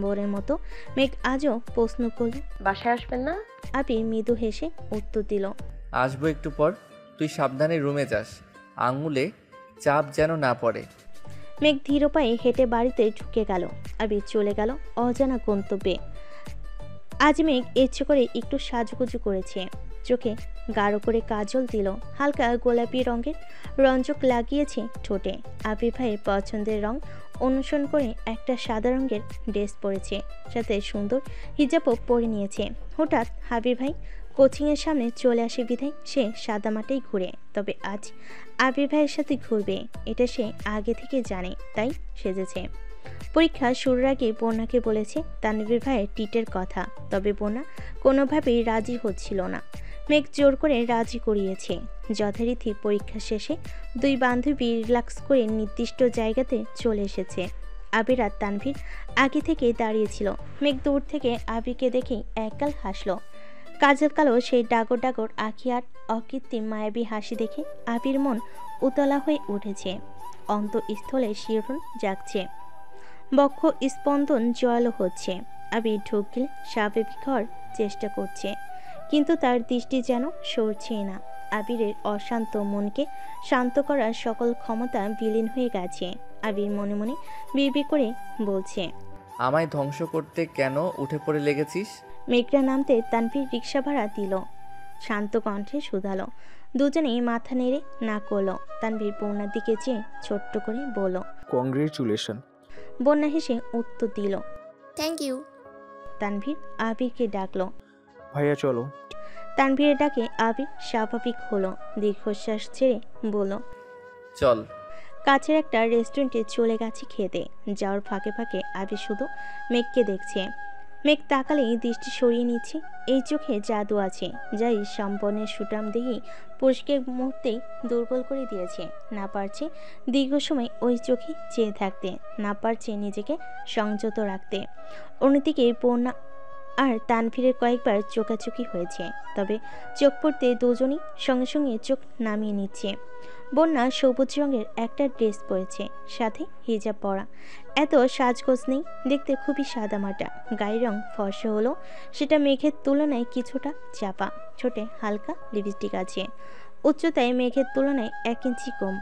বরের মতো মেঘ আজও প্রশ্ন করল, বাসায় আসবেন না? আবির মৃদু হেসে উত্তর দিল, আসবো একটু পর, তুই সাবধানে রুমে যাস, আঙুলে চাপ যেন না পড়ে। মেঘ ধীর পায়ে হেঁটে বাড়িতে ঢুকে গেল। আবির চলে গেল অজানা গন্তব্যে। আজ মেঘ ইচ্ছে করে একটু সাজুগুজু করেছে। চোখে গাঢ় করে কাজল দিল, হালকা গোলাপি রঙের রঞ্জক লাগিয়েছে ঠোঁটে। আবির ভাইয়ের পছন্দের রং অনুসরণ করে একটা সাদা রঙের ড্রেস পরেছে, সাথে সুন্দর হিজাবও পরে নিয়েছে। হঠাৎ আবির ভাই কোচিংয়ের সামনে চলে আসে বিধায় সে সাদা মাঠেই ঘুরে। তবে আজ আবির ভাইয়ের সাথে ঘুরবে এটা সে আগে থেকে জানে, তাই সেজেছে। পরীক্ষা শুরুর আগে বন্যাকে বলেছে তানভীর ভাইয়ের টিটের কথা, তবে বন্যা কোনোভাবেই রাজি হচ্ছিল না। মেঘ জোর করে রাজি করিয়েছে। যথারীতি পরীক্ষা শেষে 2 বান্ধবী রিল্যাক্স করে নির্দিষ্ট জায়গাতে চলে এসেছে। আবির আর তানভীর আগে থেকেই দাঁড়িয়েছিল। মেঘ দূর থেকে আবিরকে দেখেই একগাল হাসলো। কাজল কালো সেই ডাগর ডাগর আঁখি আর অকৃত্রিম মায়াবী হাসি দেখে আবির মন উতলা হয়ে উঠেছে। অন্তঃস্থলে শিহরণ জাগছে, বক্ষ স্পন্দন জয়ালো হচ্ছে। আবির ঢোক গেলে স্বাভাবিক হওয়ার চেষ্টা করছে, কিন্তু তার দৃষ্টি যেন সরছেই না। আবিরের অশান্ত মনকে শান্ত করার সকল ক্ষমতা বিলীন হয়ে গেছে। আবির মনে মনে বিড়বিড় করে বলছে, আমায় ধ্বংস করতে কেন উঠে পড়ে লেগেছিস? মেঘরা নামতে তানভীর রিক্সা ভাড়া দিল। শান্ত কণ্ঠে শুধালো। দুজনেই মাথা নেড়ে না করলো। তানভীর বন্যার দিকে চেয়ে ছোট্ট করে বলল। কংগ্রেচুলেশন। বন্যা হেসে উত্তর দিল। Thank you. তানভীর আবিরকে ডাকলো। ভাইয়া চলো। তানভীরের ডাকে আবির স্বাভাবিক হলো, দীর্ঘশ্বাস ছেড়ে বলল, চল। কাছের একটা রেস্টুরেন্টে চলে গেছে খেতে। যাওয়ার ফাঁকে ফাঁকে আবির শুধু মেঘকে দেখছে। মেঘ তাকালেই দৃষ্টি সরিয়ে নিচ্ছে। এই চোখে জাদু আছে, যাই সম্পন্নের সুটাম দেখি পুরুষকে মুহূর্তেই দুর্বল করে দিয়েছে। না পারছে দীর্ঘ সময় ওই চোখে চেয়ে থাকতে, না পারছে নিজেকে সংযত রাখতে। অন্যদিকে বন্যা আর তানভীরের কয়েকবার চোকাচুকি হয়েছে, তবে চোখ পড়তে দুজনই সঙ্গে সঙ্গে চোখ নামিয়ে নিচ্ছে। বন্যা সবুজ রঙের একটা ড্রেস পরেছে, সাথে হিজাব পরা। এত সাজগোজ নেই, দেখতে খুবই সাদামাটা। গায়ের রং ফর্সা হলো সেটা মেঘের তুলনায় কিছুটা চাপা। ঠোঁটে হালকা লিপস্টিক আছে। উচ্চতায় মেঘের তুলনায় 1 ইঞ্চি কম।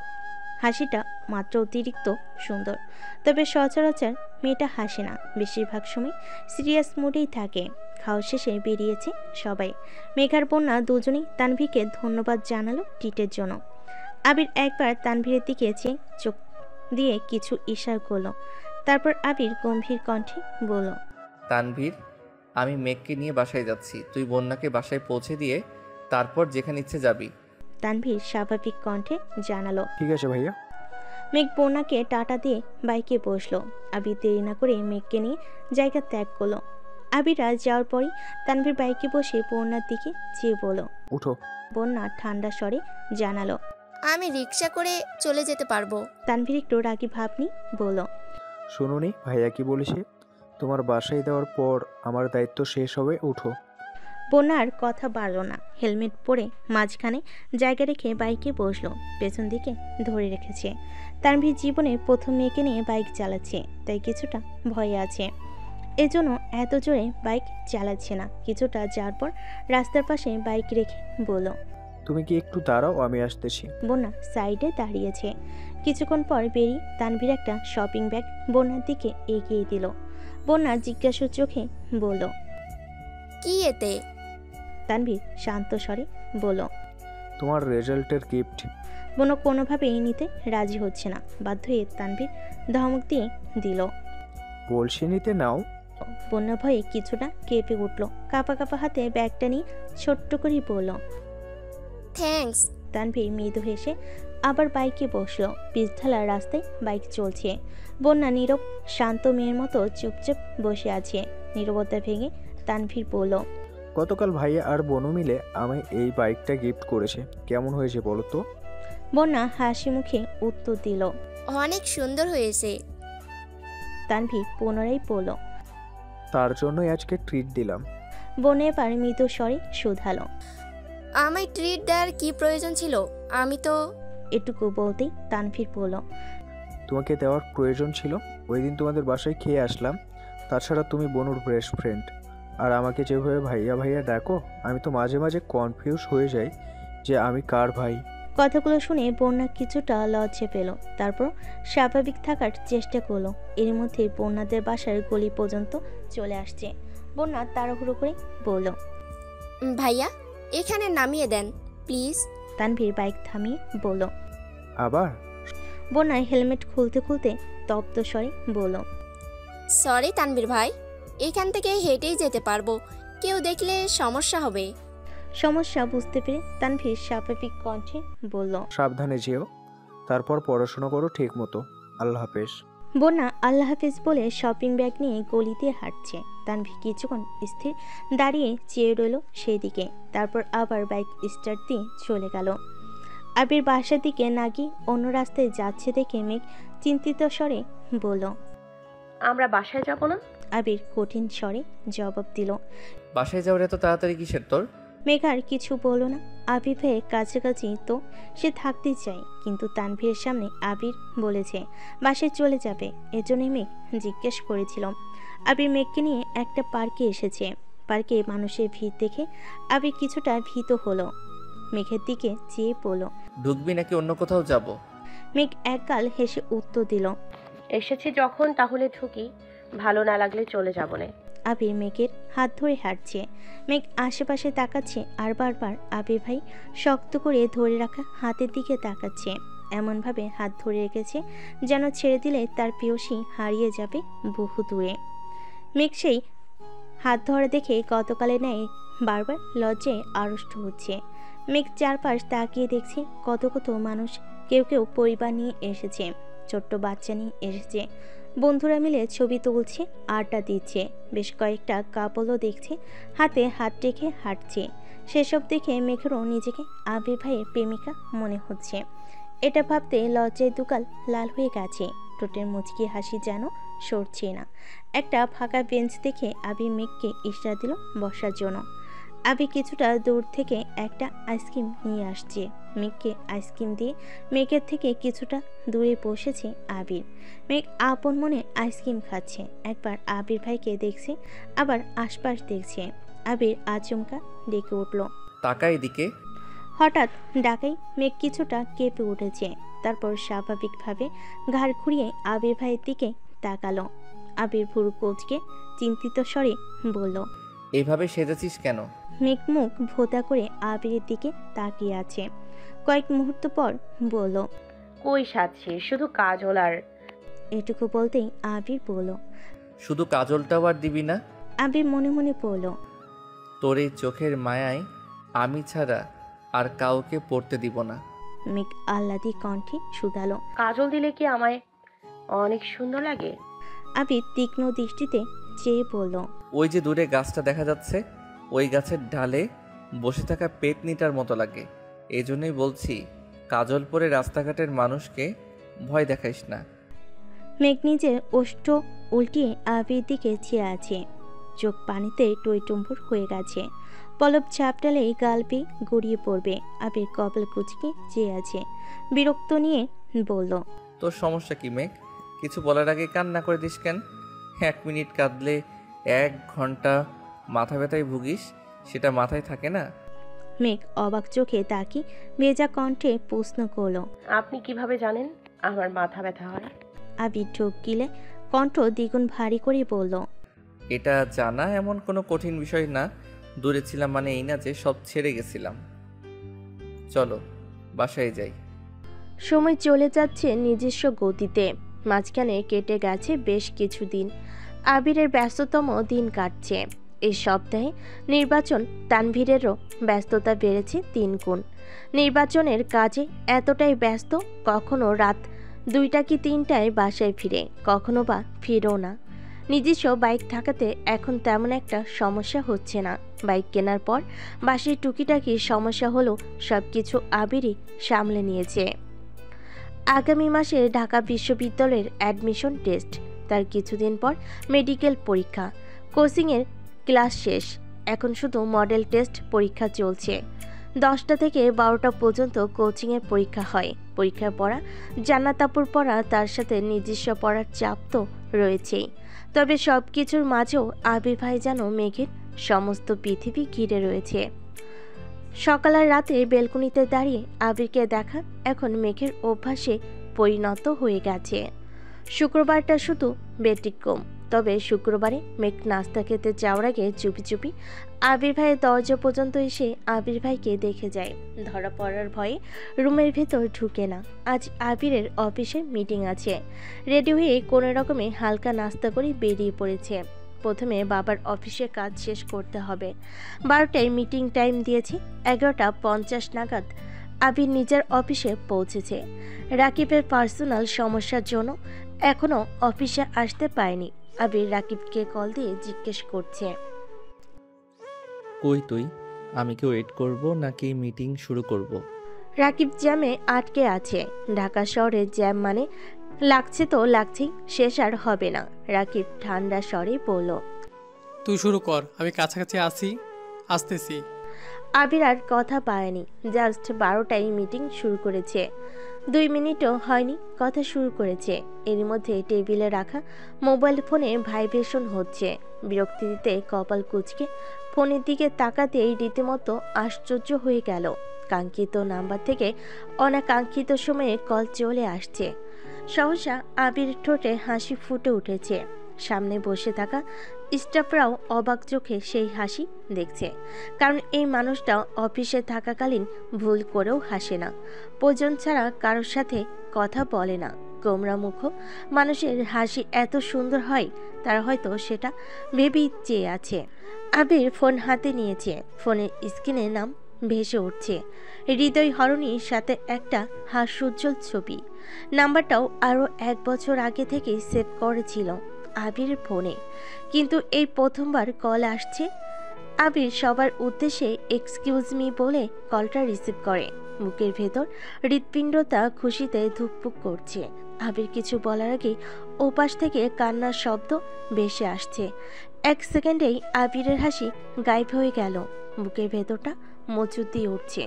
হাসিটা মাত্র অতিরিক্ত সুন্দর, তবে সচরাচর মেয়েটা হাসে না, বেশিরভাগ সময় সিরিয়াস মুডেই থাকে। খাওয়া শেষে বেরিয়েছে সবাই। মেঘার বন্যা দুজনেই তানভীরকে ধন্যবাদ জানালো ট্রিটের জন্য। আবির একবার তানভীরের দিকে চেয়ে চোখ দিয়ে কিছু ইশারা করলো। তারপর আবির গম্ভীর কণ্ঠে বলল, তানভীর, আমি মেঘকে নিয়ে বাসায় যাচ্ছি। তুই বন্যাকে বাসায় পৌঁছে দিয়ে তারপর যেখানে ইচ্ছে যাবি। তানভীর স্বাভাবিক কণ্ঠে জানালো। ঠিক আছে ভাইয়া। মেঘ বন্যাকে টাটা দিয়ে বাইকে বসলো। আবির দেরি না করে মেঘকে নিয়ে জায়গা ত্যাগ করলো। আবিরা যাওয়ার পরই তানভীর বাইকে বসে বন্যার দিকে চেয়ে বলল। উঠো। বন্যা ঠান্ডা স্বরে জানালো। আমি রিক্সা করে চলে যেতে পারবো। তানভীর একটু রাগী ভাব নিয়ে বলল, শুনুনি ভাইয়া কি বলেছে? তোমার বাসায় দেওয়ার পর আমার দায়িত্ব শেষ হবে, উঠো। বন্যার কথা বাড়ল না। হেলমেট পরে মাঝখানে জায়গা রেখে বাইকে বসলো। পেছন দিকে ধরে রেখেছে। তানভীর জীবনে প্রথম মেয়েকে নিয়ে বাইক চালাচ্ছে, তাই কিছুটা ভয়ে আছে। এজন্য এত জোরে বাইক চালাচ্ছে না। কিছুটা যাওয়ার পর রাস্তার পাশে বাইক রেখে বলল, তুমি কি একটু দাঁড়াও, আমি আসতেছি। বন্যা সাইডে দাঁড়িয়েছে। কিছুক্ষণ পর বেরিয়ে তানভীর একটা শপিং ব্যাগ বন্যার দিকে এগিয়ে দিল। বন্যা জিজ্ঞাসু চোখে বলল, কি এতে? তানভীর শান্ত স্বরে বলল, তোমার রেজাল্টের গিফট। বন্যা কোনোভাবেই নিতে রাজি হচ্ছে না। বাধ্য হয়ে তানভীর ধমক দিয়ে দিল। বলছি নিতে নাও। বন্যা ভয়ে কিছুটা কেঁপে উঠল। কাঁপা কাঁপা হাতে ব্যাগটা নিয়ে ছোট্ট করে বলল, থ্যাঙ্কস। তানভীর মৃদু হেসে আবার বাইকে বসলো। পিচঢালা রাস্তায় বাইক চলছে। বন্যা নীরব শান্ত মেয়ের মতো চুপচাপ বসে আছে। নীরবতা ভেঙে তানভীর বলল, গতকাল ভাইয়া আর বনু মিলে আমায় এই বাইকটা গিফট করেছে, কেমন হয়েছে বলো তো? বন্যা হাসি মুখে উত্তর দিল। অনেক সুন্দর হয়েছে। তানভীর পুনরায় বলল, তার জন্যই আজকে ট্রিট দিলাম। বন্যা এবার মৃদু স্বরে শুধালো, আমায় ট্রিট দেওয়ার কি প্রয়োজন ছিল? আমি তো এটুকু বলতেই তানভীর বলল, তোমাকে দেওয়ার প্রয়োজন ছিল। ওই দিন তোমাদের বাসায় খেয়ে আসলাম। তাছাড়া তুমি বনুর বেস্ট ফ্রেন্ড, আর আমাকে যেভাবে ভাইয়া ভাইয়া ডাকো, আমি তো মাঝে মাঝে কনফিউজ হয়ে যাই যে আমি কার ভাই। কথাগুলো শুনে বন্যা কিছুটা লজ্জা পেল। তারপর স্বাভাবিক থাকার চেষ্টা করলো। এর মধ্যে বন্যাদের বাসার গলি পর্যন্ত চলে আসছে। বন্যা তাড়াহুড়ো করে বলল, ভাইয়া এখানে নামিয়ে দেন প্লিজ। তানভীর বাইক থামিয়ে বলল। আবার? বন্যা হেলমেট খুলতে খুলতে তপ্ত স্বরে বলল, সরি তানভীর ভাই, এখান থেকে হেঁটেই যেতে পারবো, কেউ দেখলে সমস্যা হবে। সমস্যা বুঝতে পেরে তানভীর স্বাভাবিক কণ্ঠে বলল, সাবধানে যেও, তারপর পড়াশোনা করো ঠিক মতো। আল্লাহ হাফেজ। বন্যা আল্লাহ হাফেজ বলে শপিং ব্যাগ নিয়ে গলি দিয়ে হাঁটছে। তানভীর কিছুক্ষণ স্থির দাঁড়িয়ে চেয়ে রইল সেই দিকে। তারপর আবার বাইক স্টার্ট দিয়ে চলে গেল। আবির বাসার দিকে না গিয়ে অন্য রাস্তায় যাচ্ছে দেখে মেঘ চিন্তিত স্বরে বলল, আমরা বাসায় যাব না? আবির কঠিন স্বরে জবাব দিল। বাসায় যাওয়ার এত তাড়াতাড়ি কিসের তোর? মেঘার কিছু বলল না। আবির ভাইয়ের কাছাকাছি তো সে থাকতে চায়, কিন্তু তানভীরের সামনে আবির বলেছে বাসায় চলে যাবে, এজন্যই মেঘ জিজ্ঞেস করেছিল। আবির মেঘকে নিয়ে একটা পার্কে এসেছে। পার্কে মানুষের ভিড় দেখে আবির কিছুটা ভীত হলো। মেঘের দিকে চেয়ে পড়ল। ঢুকবি নাকি অন্য কোথাও যাব? মেঘ একগাল হেসে উত্তর দিল। এসেছি যখন তাহলে ঢুকি, ভালো না লাগলে চলে যাব না। আবির মেঘের হাত ধরে হাঁটছে। মেঘ আশেপাশে তাকাচ্ছে আর বারবার আবির ভাই শক্ত করে ধরে রাখা হাতের দিকে তাকাচ্ছে, এমনভাবে হাত ধরে রেখেছে যেন ছেড়ে দিলে তার প্রিয়সী হারিয়ে যাবে বহু দূরে। মেঘ সেই হাত ধরা দেখে গতকালে ন্যায় বারবার লজ্জায় আড়ষ্ট হচ্ছে। মেঘ চারপাশ তাকিয়ে দেখছে কত কত মানুষ, কেউ কেউ পরিবার নিয়ে এসেছে, ছোট্ট বাচ্চা নিয়ে এসেছে। বন্ধুরা মিলে ছবি তুলছে, আড্ডা দিচ্ছে। বেশ কয়েকটা কাপলও দেখছে হাতে হাত রেখে হাঁটছে। সেসব দেখে মেঘেরও নিজেকে আবির ভাইয়ের প্রেমিকা মনে হচ্ছে। এটা ভাবতে লজ্জায় দুগাল লাল হয়ে গেছে, ঠোঁটের মুচকি হাসি যেন সরছে না। একটা ফাঁকা বেঞ্চ দেখে আবির মেঘকে ইশারা দিল বসার জন্য। আবির কিছুটা দূর থেকে একটা আইসক্রিম নিয়ে আসছে। মেঘকে আইসক্রিম দিয়ে মেঘের থেকে কিছুটা দূরে বসেছে আবির। মেঘ আপন মনে আইসক্রিম খাচ্ছে, একবার আবির ভাইকে দেখছে, আবার আশপাশ দেখছে। আবির আচমকা ডেকে উঠল। টাকা এদিকে। হঠাৎ ডাকাই মেঘ কিছুটা কেঁপে উঠেছে। তারপর স্বাভাবিকভাবে ঘাড় ঘুরিয়ে আবির ভাইয়ের দিকে তাকালো। আবির ভুরু কোচকে চিন্তিত স্বরে বলল, এইভাবে সেজেছিস কেন? মেঘ মুখ ভোতা করে আবিরের দিকে তাকিয়ে আছে। কয়েক মুহূর্ত পর বলল, কই সাজছি, শুধু কাজল আর। এটুকু বলতেই আবির বলল। শুধু কাজলটাও আর দিবি না? আবির মনে মনে বলল, তোর এই চোখের মায়ায় আমি ছাড়া আর কাউকে পড়তে দিব না। মেঘ আহ্লাদি কণ্ঠে শুধালো, কাজল দিলে কি আমায় অনেক সুন্দর লাগে? আবির তীক্ষ্ণ দৃষ্টিতে চেয়ে বলল, ওই যে দূরে গাছটা দেখা যাচ্ছে, ওই গাছের ডালে বসে থাকা পেতনিটার মতো লাগে। এই জন্যই বলছি, কাজল পরে রাস্তাঘাটের মানুষকে ভয় দেখাইস না। মেঘ নিজের ওষ্ঠ উল্টিয়ে আবির দিকে চেয়ে আছে। চোখ পানিতে টইটুম্বুর হয়ে গেছে। পলব ঝাপটালেই গাল বেয়ে গড়িয়ে পড়বে। আবির কপাল কুচকে চেয়ে আছে। বিরক্ত নিয়ে বলল, তোর সমস্যা কি মেঘ? কিছু বলার আগে কান্না করে দিস কেন? 1 মিনিট কাঁদলে 1 ঘন্টা মাথা ব্যথায় ভুগিস, সেটা মাথায় থাকে না? মেঘ অবাক চোখে তাকি ভেজা কণ্ঠে প্রশ্ন করল, আপনি কিভাবে জানেন আমার মাথা ব্যথা হয়? আবির ঢোক গিলে কণ্ঠ দ্বিগুণ ভারী করে বলল, এটা জানা এমন কোনো কঠিন বিষয় না। দূরে ছিলাম মানে এই না যে সব ছেড়ে গেছিলাম। চলো বাসায় যাই। সময় চলে যাচ্ছে নিজস্ব গতিতে। মাঝখানে কেটে গেছে বেশ কিছুদিন। আবিরের ব্যস্ততম দিন কাটছে। এই সপ্তাহে নির্বাচন, তানভীরেরও ব্যস্ততা বেড়েছে 3 গুণ। নির্বাচনের কাজে এতটাই ব্যস্ত, কখনো রাত 2টা কি 3টায় বাসায় ফিরে, কখনো বা ফিরেও না। নিজস্ব বাইক থাকাতে এখন তেমন একটা সমস্যা হচ্ছে না। বাইক কেনার পর বাসের টুকিটাকি সমস্যা হলো সব কিছু আবিরই সামলে নিয়েছে। আগামী মাসে ঢাকা বিশ্ববিদ্যালয়ের অ্যাডমিশন টেস্ট, তার কিছুদিন পর মেডিকেল পরীক্ষা, কোচিংয়ের ক্লাস শেষ। এখন শুধু মডেল টেস্ট পরীক্ষা চলছে। 10টা থেকে 12টা পর্যন্ত কোচিংয়ের পরীক্ষা হয়। পরীক্ষার পড়া, জান্নাতাপুর পড়া, তার সাথে নিজস্ব পড়ার চাপ তো রয়েছেই। তবে সব কিছুর মাঝেও আবির ভাই যেন মেঘের সমস্ত পৃথিবী ঘিরে রয়েছে। সকাল আর রাতে বেলকনিতে দাঁড়িয়ে আবিরকে দেখা এখন মেঘের অভ্যাসে পরিণত হয়ে গেছে। শুক্রবারটা শুধু ব্যতিক্রম। তবে শুক্রবারে মেঘ নাস্তা খেতে যাওয়ার আগে চুপি চুপি আবির ভাইয়ের দরজা পর্যন্ত এসে আবির ভাইকে দেখে যায়। ধরা পড়ার ভয়ে রুমের ভেতর ঢুকে না। আজ আবিরের অফিসে মিটিং আছে। রেডি হয়ে কোনো রকমে হালকা নাস্তা করে বেরিয়ে পড়েছে। প্রথমে বাবার অফিসে কাজ শেষ করতে হবে। 12টায় মিটিং টাইম দিয়েছে। 11:50 নাগাদ আবির নিজের অফিসে পৌঁছেছে। রাকিবের পার্সোনাল সমস্যার জন্য এখনও অফিসে আসতে পারেনি। আবির রাকিবকে কল দিয়ে জিজ্ঞেস করছে, কই তুই? আমি কি ওয়েট করব নাকি মিটিং শুরু করব? রাকিব জ্যামে আটকে আছে। ঢাকা শহরে জ্যাম মানে লাগছে তো লাগছেই, শেষ আর হবে না। রাকিব ঠান্ডা স্বরে বলল। তুই শুরু কর, আমি কাছাকাছি আসতেছি। আবির আর কথা পায়নি, জাস্ট 12টায় মিটিং শুরু করেছে। 2 মিনিটও হয়নি কথা শুরু করেছে। এর মধ্যে টেবিলে রাখা মোবাইল ফোনে ভাইব্রেশন হচ্ছে। বিরক্তি দিতে কপাল কুঁচকে ফোনের দিকে তাকাতেই রীতিমতো আশ্চর্য হয়ে গেল। কাঙ্ক্ষিত নাম্বার থেকে অনাকাঙ্ক্ষিত সময়ে কল চলে আসছে। সহসা আবির ঠোঁটে হাসি ফুটে উঠেছে। সামনে বসে থাকা স্টাফরাও অবাক চোখে সেই হাসি দেখছে, কারণ এই মানুষটা অফিসে থাকাকালীন ভুল করেও হাসে না, প্রয়োজন ছাড়া কারোর সাথে কথা বলে না। গোমরা মুখ মানুষের হাসি এত সুন্দর হয়, তারা হয়তো সেটা ভেবেই চেয়ে আছে। আবির ফোন হাতে নিয়েছে, ফোনের স্ক্রিনে নাম ভেসে উঠছে হৃদয় হরণীর সাথে একটা হাস্যোজ্জ্বল ছবি। নাম্বারটাও আরও 1 বছর আগে থেকেই সেভ করেছিল আবিরের ফোনে, কিন্তু এই প্রথমবার কল আসছে। আবির সবার উদ্দেশ্যে এক্সকিউজ মি বলে কলটা রিসিভ করে। বুকের ভেতর হৃৎপিণ্ডটা খুশিতে ধুকপুক করছে। আবির কিছু বলার আগেই ওপাশ থেকে কান্নার শব্দ ভেসে আসছে। 1 সেকেন্ডেই আবিরের হাসি গায়েব হয়ে গেল। বুকের ভেতরটা মজুদ দিয়ে উঠছে।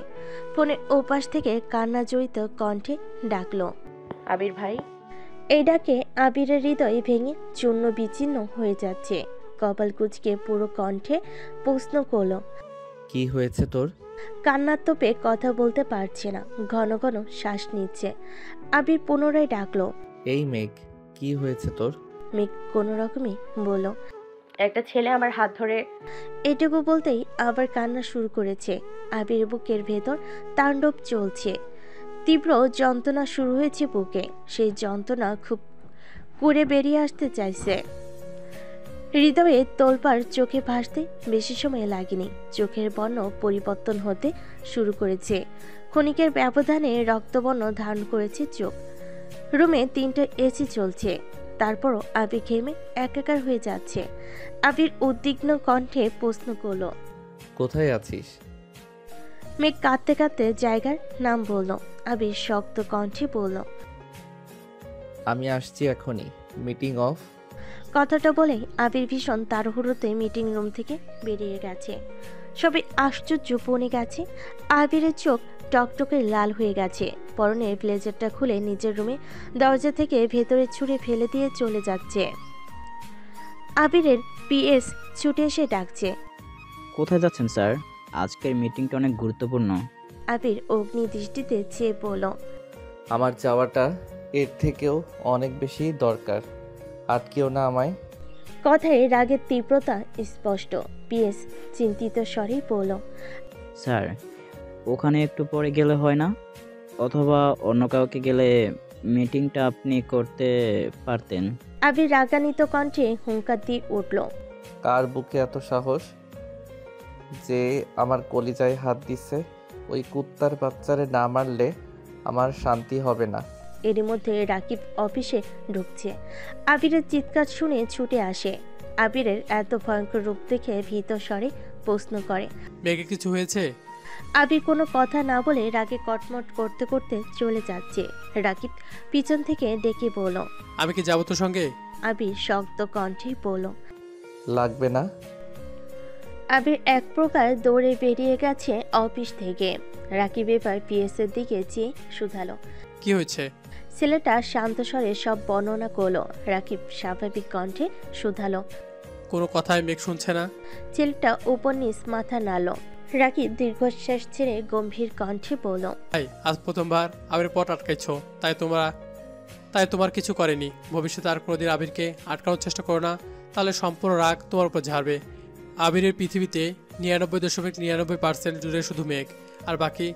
ফোনের ওপাশ থেকে কান্না জড়িত কণ্ঠে ডাকলো, আবির ভাই। এই ডাকে আবিরের হৃদয় ভেঙে চূর্ণ বিচ্ছিন্ন হয়ে যাচ্ছে। কপাল কুঁচকে পুরো কণ্ঠে প্রশ্ন করল, কি হয়েছে তোর? কান্নার তোপে কথা বলতে পারছে না, ঘন ঘন শ্বাস নিচ্ছে। আবির পুনরায় ডাকলো, এই মেঘ, কি হয়েছে তোর? মেঘ কোনো রকমে বলল, একটা ছেলে আমার হাত ধরে। এটুকু বলতেই আবার কান্না শুরু করেছে। আবির বুকের ভেতর তাণ্ডব চলছে। তীব্র যন্ত্রণা শুরু হয়েছে বুকে। সেই যন্ত্রণা খুব করে বেরিয়ে আসতে চাইছে। হৃদয়ে তোলপাড় চোখে ভাসতে বেশি সময় লাগেনি। চোখের বর্ণ পরিবর্তন হতে শুরু করেছে। ক্ষণিকের ব্যবধানে রক্তবর্ণ ধারণ করেছে চোখ। রুমে 3টে এসি চলছে, তারপরও আবির ঘেমে একাকার হয়ে যাচ্ছে। আবির উদ্বিগ্ন কণ্ঠে প্রশ্ন করল, কোথায় আছিস? মেঘ কাঁদতে কাঁদতে জায়গার নাম বলল। আবির শক্ত কণ্ঠে বলল, আমি আসছি এখনই, মিটিং অফ। কথাটা বলেই আবির ভীষণ তাড়াহুড়োতে মিটিং রুম থেকে বেরিয়ে গেছে। সবাই আশ্চর্য বনে গেছে। আবিরের চোখ টকটকে লাল হয়ে গেছে। পরনের ব্লেজারটা খুলে নিজের রুমে দরজা থেকে ভেতরে ছুঁড়ে ফেলে দিয়ে চলে যাচ্ছে। আবিরের পিএস ছুটে এসে ডাকছে, কোথায় যাচ্ছেন স্যার? আজকের মিটিংটা অনেক গুরুত্বপূর্ণ। আবির অগ্নি দৃষ্টিতে চেয়ে বলল, আমার যাওয়াটা এর থেকেও অনেক বেশি দরকার, আটকেও না আমায়। কথায় রাগের তীব্রতা স্পষ্ট। পিএস চিন্তিত স্বরেই বলল, স্যার, ওখানে একটু পরে গেলে হয় না? অথবা অন্য কাউকে গেলে মিটিংটা আপনি করতে পারতেন। আবির রাগান্বিত কণ্ঠে হুঙ্কার দিয়ে উঠল, কার বুকে এত সাহস যে আমার কলিজায় হাত দিচ্ছে? ওই কুত্তার বাচ্চারে না মারলে আমার শান্তি হবে না। এরই মধ্যে রাকিব অফিসে ঢুকছে। আবিরের চিৎকার শুনে ছুটে আসে। আবিরের এত ভয়ঙ্কর রূপ দেখে ভীত স্বরে প্রশ্ন করে, মেঘে কিছু হয়েছে? আবির কোনো কথা না বলে রাগে কটমট করতে করতে চলে যাচ্ছে। রাকিব পিছন থেকে ডেকে বলল, আমি কি যাবো তোর সঙ্গে? আবির শক্ত কণ্ঠে বলল, লাগবে না। আবির এক প্রকার দৌড়ে বেরিয়ে গেছে অফিস থেকে। রাকিব এবার পিএস এর দিকে চেয়ে শুধালো, কি হয়েছে? ছেলেটা শান্ত স্বরে সব বর্ণনা করলো। রাকিব স্বাভাবিক কণ্ঠে শুধালো, কোনো কথাই মেঘ শুনছে না। ছেলেটা উপর নিচ মাথা নাড়ল। রাকিব দীর্ঘশ্বাস ছেড়ে গম্ভীর কণ্ঠে বলল, ভাই, আজ প্রথমবার আবির পথ আটকাইছো, তাই তোমার কিছু করেনি। ভবিষ্যতে আর কোনোদিন আবিরকে আটকানোর চেষ্টা করো না, তাহলে সম্পূর্ণ রাগ তোমার উপর ঝাড়বে। আবিরের পৃথিবীতে 99.99% জুড়ে শুধু মেঘ, আর বাকি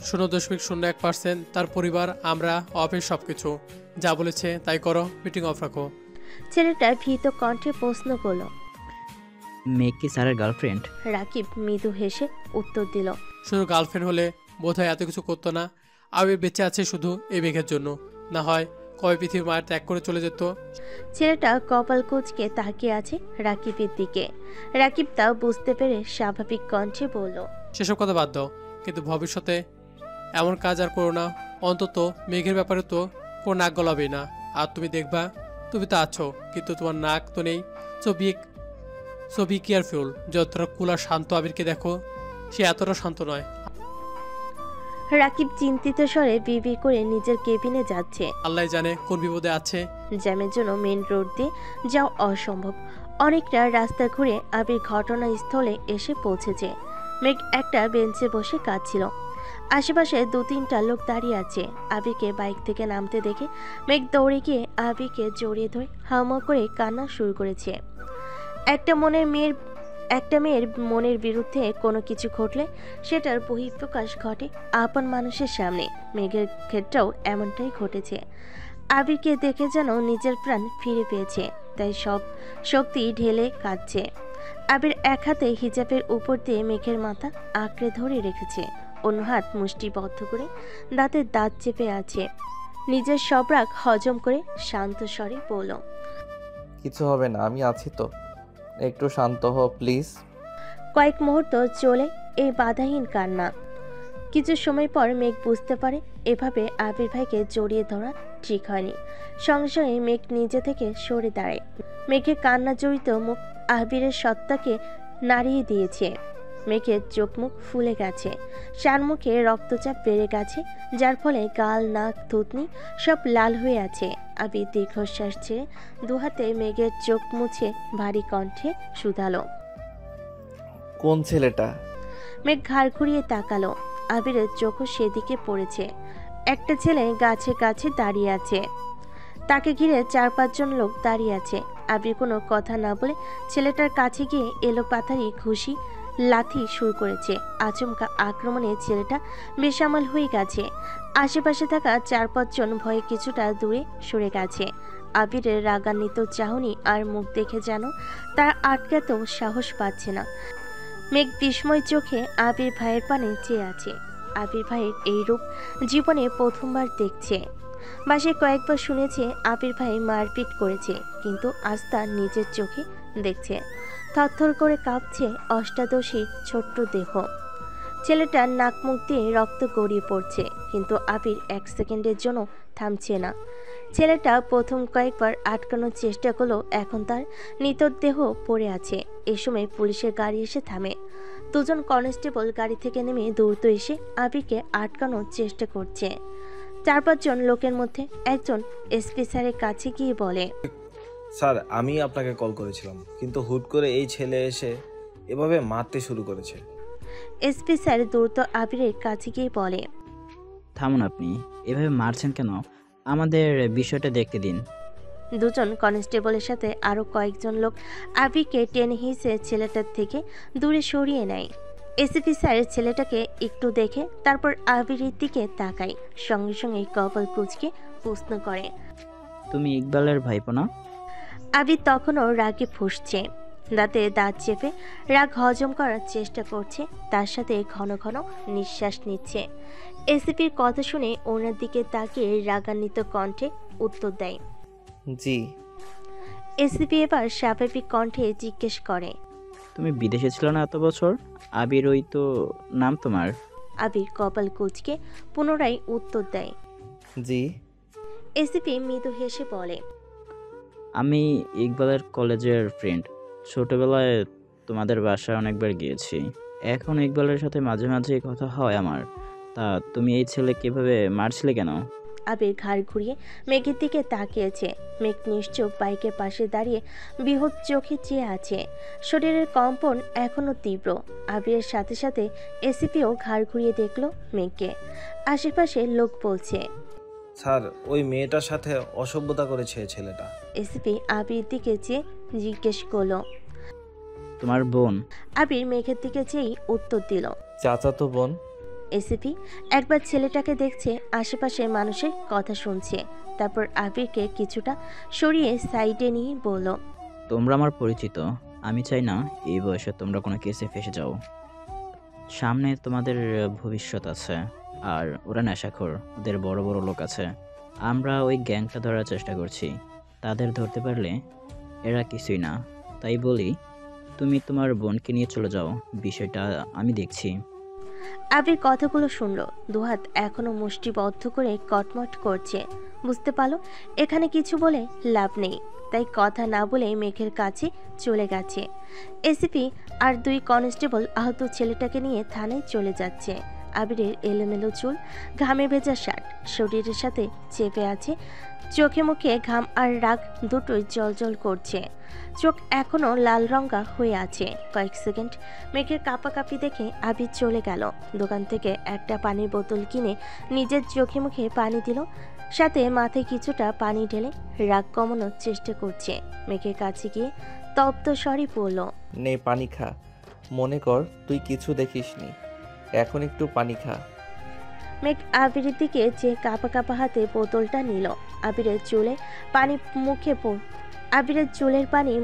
0.01% তার পরিবার, আমরা, অফিস, সবকিছু। যা বলেছে তাই করো, মিটিং অফ রাখো। ছেলেটা ভীত কণ্ঠে প্রশ্ন করলো, মেঘ কি স্যারের গার্লফ্রেন্ড? রাকিব মৃদু হেসে উত্তর দিল, শুধু গার্লফ্রেন্ড হলে বোধহয় এত কিছু করতো না। আবির বেঁচে আছে শুধু এই মেঘের জন্য, না হয় কবে পৃথিবীর মায়ের ত্যাগ করে চলে যেত। ছেলেটা কপাল কুঁচকে তাকিয়ে আছে রাকিবের দিকে। রাকিব তাও বুঝতে পেরে স্বাভাবিক কণ্ঠে বলল, সেসব কথা বাদ দাও, কিন্তু ভবিষ্যতে এমন কাজ আর করো না। অন্তত মেঘের ব্যাপারে তো কোনো নাক গলাবেই না। আর তুমি দেখবা তুমি তো আছো, কিন্তু তোমার নাক তো নেই। So be careful. যতটা কুল আর শান্ত আবিরকে দেখো, সে এতটা শান্ত নয়। রাকিব চিন্তিত স্বরে বিবি করে নিজের কেবিনে যাচ্ছে। আল্লাহ জানে কোন বিপদে আছে। জ্যামের জন্য মেন রোড দিয়ে যাওয়া অসম্ভব। অনেকটা রাস্তা ঘুরে আবির ঘটনাস্থলে এসে পৌঁছেছে। মেঘ একটা বেঞ্চে বসে কাঁদছিল। আশেপাশে 2-3টা লোক দাঁড়িয়ে আছে। আবিরকে বাইক থেকে নামতে দেখে মেঘ দৌড়ে গিয়ে আবিরকে জড়িয়ে ধরে হাউমাউ করে কান্না শুরু করেছে। একটা মেয়ের মনের বিরুদ্ধে কোনো কিছু ঘটলে সেটার বহিঃপ্রকাশ ঘটে আপন মানুষের সামনে। মেঘের ক্ষেত্রেও এমনটাই ঘটেছে। আবিরকে দেখে যেন নিজের প্রাণ ফিরে পেয়েছে, তাই সব শক্তি ঢেলে কাঁদছে। আবির এক হাতে হিজাবের উপর দিয়ে মেঘের মাথা আঁকড়ে ধরে রেখেছে, অন্য হাত মুষ্টিবদ্ধ করে দাঁতের দাঁত চেপে আছে। নিজের সব রাগ হজম করে শান্ত স্বরে বলল, কিছু হবে না, আমি আছি তো, একটু শান্ত হও প্লিজ। কয়েক মুহূর্ত চলে এই বাধাহীন কান্না। কিছু সময় পর মেঘ বুঝতে পারে এভাবে আবির ভাইকে জড়িয়ে ধরা ঠিক হয়নি। সঙ্গে সঙ্গে মেঘ নিজে থেকে সরে দাঁড়ায়। মেঘের কান্না জড়িত মুখ আবিরের সত্তাকে নাড়িয়ে দিয়েছে। মেঘের চোখ মুখ ফুলে গেছে, শানমুখে রক্তচাপ বেড়ে গেছে, যার ফলে গাল, নাক, থুতনি সব লাল হয়ে আছে। আবির দীর্ঘশ্বাস ছেড়ে দুহাতে মেঘের চোখ মুছে ভারী কণ্ঠে শুধালো, কোন ছেলেটা? মেঘ ঘাড় ঘুরিয়ে তাকালো। আবিরের চোখও সেদিকে পড়েছে। একটা ছেলে গাছের কাছে দাঁড়িয়ে আছে, তাকে ঘিরে 4-5 জন লোক দাঁড়িয়ে আছে। আবির কোনো কথা না বলে ছেলেটার কাছে গিয়ে এলো পাথারি ঘুষি লাথি শুরু করেছে। আচমকা আক্রমণে ছেলেটা বেসামাল হয়ে গেছে। আশেপাশে থাকা 4-5 জন ভয়ে কিছুটা দূরে সরে গেছে। আবিরের রাগান্বিত চাহনি আর মুখ দেখে যেন তারা আটকাতেও সাহস পাচ্ছে না। মেঘ বিস্ময় চোখে আবির ভাইয়ের পানে চেয়ে আছে। আবির ভাইয়ের এই রূপ জীবনে প্রথমবার দেখছে। বাসে কয়েকবার শুনেছে আবির ভাই মারপিট করেছে, কিন্তু আজ তার নিজের চোখে দেখছে। থরথর করে কাঁপছে অষ্টাদশী ছোট্ট দেহ। ছেলেটার নাক মুখ দিয়ে রক্ত গড়িয়ে পড়ছে, কিন্তু আবির 1 সেকেন্ডের জন্য থামছে না। ছেলেটা প্রথম কয়েকবার আটকানোর চেষ্টা করলো, এখন তার মৃতদেহ পড়ে আছে। এই সময় পুলিশের গাড়ি এসে থামে। 2 জন কনস্টেবল গাড়ি থেকে নেমে দ্রুত এসে আবিরকে আটকানোর চেষ্টা করছে। 4-5 জন লোকের মধ্যে একজন এসপি স্যারের কাছে গিয়ে বলে, স্যার, আমি আপনাকে কল করেছিলাম, কিন্তু হুট করে এই ছেলে এসে এভাবে মারতে শুরু করেছে। এসপি স্যার দ্রুত আবিরের কাছে গিয়ে বলে, থামুন, আপনি এভাবে মারছেন কেন? আমাদের বিষয়টা দেখতে দিন। 2 জন কনস্টেবলের সাথে আরো কয়েকজন লোক আবিরকে টেনে হিঁচড়ে ছেলেটার থেকে দূরে সরিয়ে নেয়। এসপি স্যার ছেলেটাকে একটু দেখে তারপর আবিরের দিকে তাকায়, সঙ্গে সঙ্গে কপাল কুঁচকে প্রশ্ন করে, তুমি ইকবালের ভাইপো না? আবির তখনও রাগে ফুঁসছে, দাঁতে দাঁত চেপে রাগ হজম করার চেষ্টা করছে, তার সাথে ঘন ঘন নিঃশ্বাস নিচ্ছে। এসিপির কথা শুনে ওনার দিকে তাকিয়ে রাগান্বিত কণ্ঠে উত্তর দেয়, জি। এসিপি এবার স্বাভাবিক কণ্ঠে জিজ্ঞেস করে, তুমি বিদেশে ছিল না এত বছর? আবির ওই তো নাম তোমার? আবির কপাল কুঁচকে পুনরায় উত্তর দেয়, জি। এসিপি মৃদু হেসে বলে, আমি ইকবালের কলেজের ফ্রেন্ড। ছোটবেলায় তোমাদের বাসায় অনেকবার গিয়েছি। এখন ইকবালের সাথে মাঝে মাঝে কথা হয় আমার। তা তুমি এই ছেলে কিভাবে মারছিলে কেন? আবির ঘাড় ঘুরিয়ে মেঘের দিকে তাকিয়েছে। মেঘ নিশ্চুপ বাইকের পাশে দাঁড়িয়ে বৃহৎ চোখে চেয়ে আছে। শরীরের কম্পন এখনো তীব্র। আবিরের সাথে সাথে এসিপিও ঘাড় ঘুরিয়ে দেখলো মেঘকে। আশেপাশে লোক বলছে, স্যার, ওই মেয়েটার সাথে অসভ্যতা করেছে ছেলেটা। এসিপি আবির দিকে চেয়ে জিজ্ঞেস করলো, তোমার বোন? আবির মেঘের দিকে চেয়েই উত্তর দিল, চাচাতো বোন। এসিপি একবার ছেলেটাকে দেখছে, আশেপাশে মানুষের কথা শুনছে, তারপর আবিরকে কিছুটা সরিয়ে সাইডে নিয়ে বলল, তোমরা আমার পরিচিত। আমি চাই না এই বয়সে তোমরা কোনো কেসে ফেসে যাও। সামনে তোমাদের ভবিষ্যৎ আছে। আর ওরা নেশাখোর, ওদের বড় বড় লোক আছে। আমরা ওই গ্যাংটা ধরার চেষ্টা করছি। তাদের ধরতে পারলে এরা কিছুই না। তাই বলি, তুমি তোমার বোনকে নিয়ে চলে যাও, বিষয়টা আমি দেখছি। আবির কথাগুলো শুনল, দুহাত এখনো মুষ্টিবদ্ধ করে কটমট করছে। বুঝতে পারলো এখানে কিছু বলে লাভ নেই, তাই কথা না বলে মেঘের কাছে চলে গেছে। এসিপি আর 2 কনস্টেবল আহত ছেলেটাকে নিয়ে থানায় চলে যাচ্ছে। আবিরের এলোমেলো চুল, ঘামে ভেজা শার্ট শরীরের সাথে চেপে আছে, চোখে মুখে ঘাম আর রাগ দুটোই জলজল করছে। চোখ এখনো লাল রঙা হয়ে আছে। কয়েক সেকেন্ড মেঘের কাঁপাকাঁপি দেখে আবির চলে গেল। দোকান থেকে একটা পানির বোতল কিনে নিজের চোখে মুখে পানি দিল, সাথে মাথায় কিছুটা পানি ঢেলে রাগ কমানোর চেষ্টা করছে। মেঘের কাছে গিয়ে তপ্ত স্বরে বলল, নে পানি খা, মনে কর তুই কিছু দেখিসনি, এখন একটু পানি খা। মেঘ আবিরের দিকে যে কাঁপা কাঁপা হাতে বোতলটা নিল। আবিরের চুলের পানি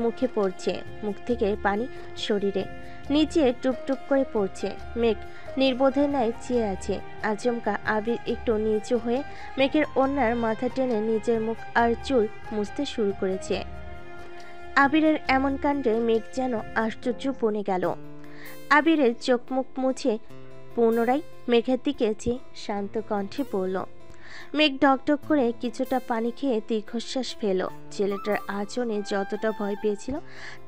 মুখে পড়ছে, মুখ থেকে পানি শরীরে নিচে টুপটুপ করে পড়ছে। মেঘ নির্বোধের ন্যায় চেয়ে আছে। আচমকা আবির একটু নিচু হয়ে মেঘের ওড়নার মাথা টেনে নিজের মুখ আর চুল মুছতে শুরু করেছে। আবিরের এমন কাণ্ডে মেঘ যেন আশ্চর্য বনে গেল। আবিরের চোখ মুখ মুছে পুনরায় মেঘের দিকে চেয়ে শান্ত কণ্ঠে বলল। মেঘ ঢকঢক করে কিছুটা পানি খেয়ে দীর্ঘশ্বাস ফেল। ছেলেটার আচরণে যতটা ভয় পেয়েছিল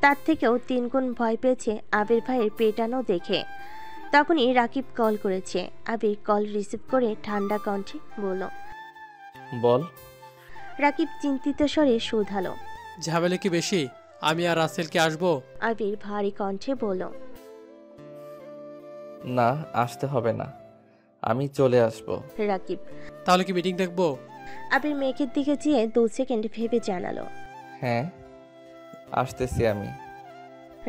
তার থেকেও 3 গুণ ভয় পেয়েছে আবির ভাইয়ের পেটানো দেখে। তখনই রাকিব কল করেছে। আবির কল রিসিভ করে ঠান্ডা কণ্ঠে বলল, বল। রাকিব চিন্তিত স্বরে শুধালো, ঝামেলা কি বেশি? আমি আর রাসেলকে আসবো? আবির ভারী কণ্ঠে বলল, না, আসতে হবে না, আমি চলে আসব। রাকিব, তাহলে কি মিটিং দেখবো? আবির মেঘের দিকে চেয়ে 2 সেকেন্ড ভেবে জানালো, হ্যাঁ, আসতেছি আমি।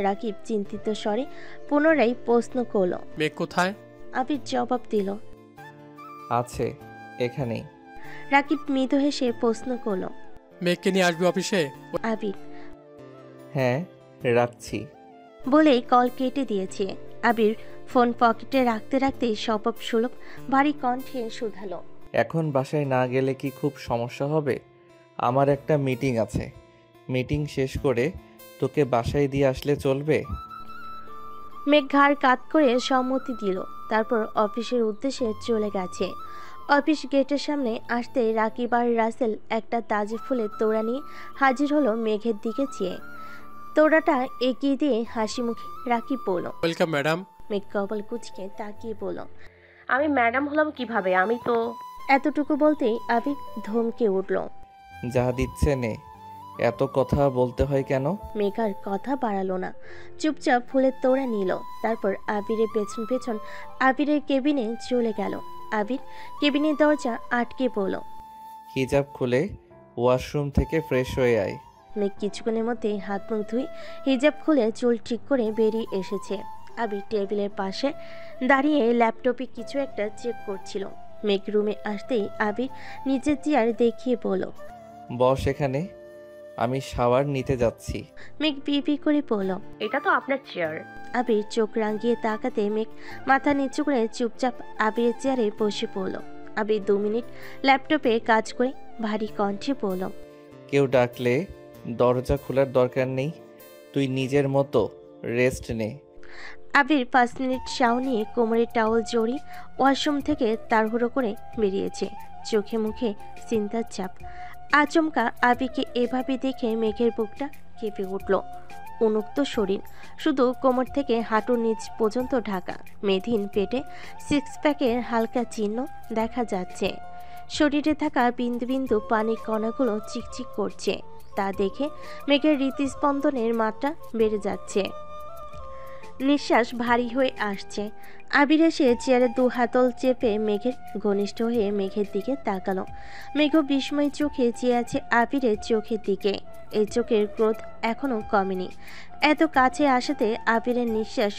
রাকিব চিন্তিত স্বরে পুনরায় প্রশ্ন করলো, মেঘ কোথায়? আবির জবাব দিল, আছে এখানেই। রাকিব মৃদু হেসে প্রশ্ন করলো, মেঘকে নিয়ে আসবি অফিসে? আবির হ্যাঁ, রাখছি বলেই কল কেটে দিয়েছে। আবির ফোন পকেটে রাখতে রাখতে স্বভাব সুলভ ভারী কণ্ঠে শুধালো, এখন বাসায় না গেলে কি খুব সমস্যা হবে? আমার একটা মিটিং আছে, মিটিং শেষ করে তোকে বাসায় দিয়ে আসলে চলবে? মেঘ ঘাড় কাত করে সম্মতি দিল। তারপর অফিসের উদ্দেশ্যে চলে গেছে। অফিস গেটের সামনে আসতে রাকিব আর রাসেল একটা তাজা ফুলের তোড়া নিয়ে হাজির হলো মেঘের দিকে চেয়ে। তোড়াটা এগিয়ে দিয়ে হাসি মুখে রাকিব বলল, ওয়েলকাম ম্যাডাম। মেঘ কপাল কুচকে তাকিয়ে বলল, আমি ম্যাডাম হলাম কিভাবে? আমি তো। এতটুকু বলতেই আবির ধমকে উঠল। যা দিচ্ছে নে, এত কথা বলতে হয় কেন? মেঘার কথা বাড়ালো না, চুপচাপ ফুলের তোড়া নিল। তারপর আবিরের পেছন পেছন আবিরের কেবিনে চলে গেল। আবির কেবিনের দরজা আটকে পড়ল। হিজাব খুলে ওয়াশরুম থেকে ফ্রেশ হয়ে আয়। মেঘ কিছুক্ষণের মধ্যে হাত মুখ ধুই হিজাব খুলে চুল ঠিক করে বেরিয়ে এসেছে। আবির টেবিলের পাশে দাঁড়িয়ে ল্যাপটপে কিছু একটা চেক করছিল। মেঘ রুমে আসতেই আবির নিজের চেয়ার দেখিয়ে বলল, বস এখানে, আমি শাওয়ার নিতে যাচ্ছি। মেঘ বিপি করে বলল, এটা তো আপনার চেয়ার। আবির চোখ রাঙিয়ে তাকাতে মেঘ মাথা নিচু করে চুপচাপ আবিরের চেয়ারে বসে পড়ল। আবির 2 মিনিট ল্যাপটপে কাজ করে ভারী কণ্ঠে বলল, কেউ ডাকলে দরজা খোলার দরকার নেই, তুই নিজের মতো রেস্ট নে। আবির 5 মিনিট শাও নিয়ে কোমরে টাওয়াল জড়িয়ে ওয়াশরুম থেকে তাড়াহুড়ো করে বেরিয়েছে। চোখে মুখে চিন্তার চাপ। আচমকা আবিরকে এভাবে দেখে মেঘের বুকটা কেঁপে উঠল। উন্মুক্ত শরীর, শুধু কোমর থেকে হাঁটুর নিচ পর্যন্ত ঢাকা। মেধিন পেটে 6 প্যাকের হালকা চিহ্ন দেখা যাচ্ছে। শরীরে থাকা বিন্দু বিন্দু পানির কণাগুলো চিকচিক করছে। তা দেখে মেঘের হৃদস্পন্দনের মাত্রা বেড়ে যাচ্ছে, নিঃশ্বাস ভারী হয়ে আসছে। আবির এসে চেয়ারে 2 হাতল চেপে মেঘের ঘনিষ্ঠ হয়ে মেঘের দিকে তাকালো। মেঘ বিস্ময় চোখে চেয়ে আছে আবিরের চোখের দিকে। এই চোখের ক্রোধ এখনো কমেনি। এত কাছে আসাতে আবিরের নিঃশ্বাস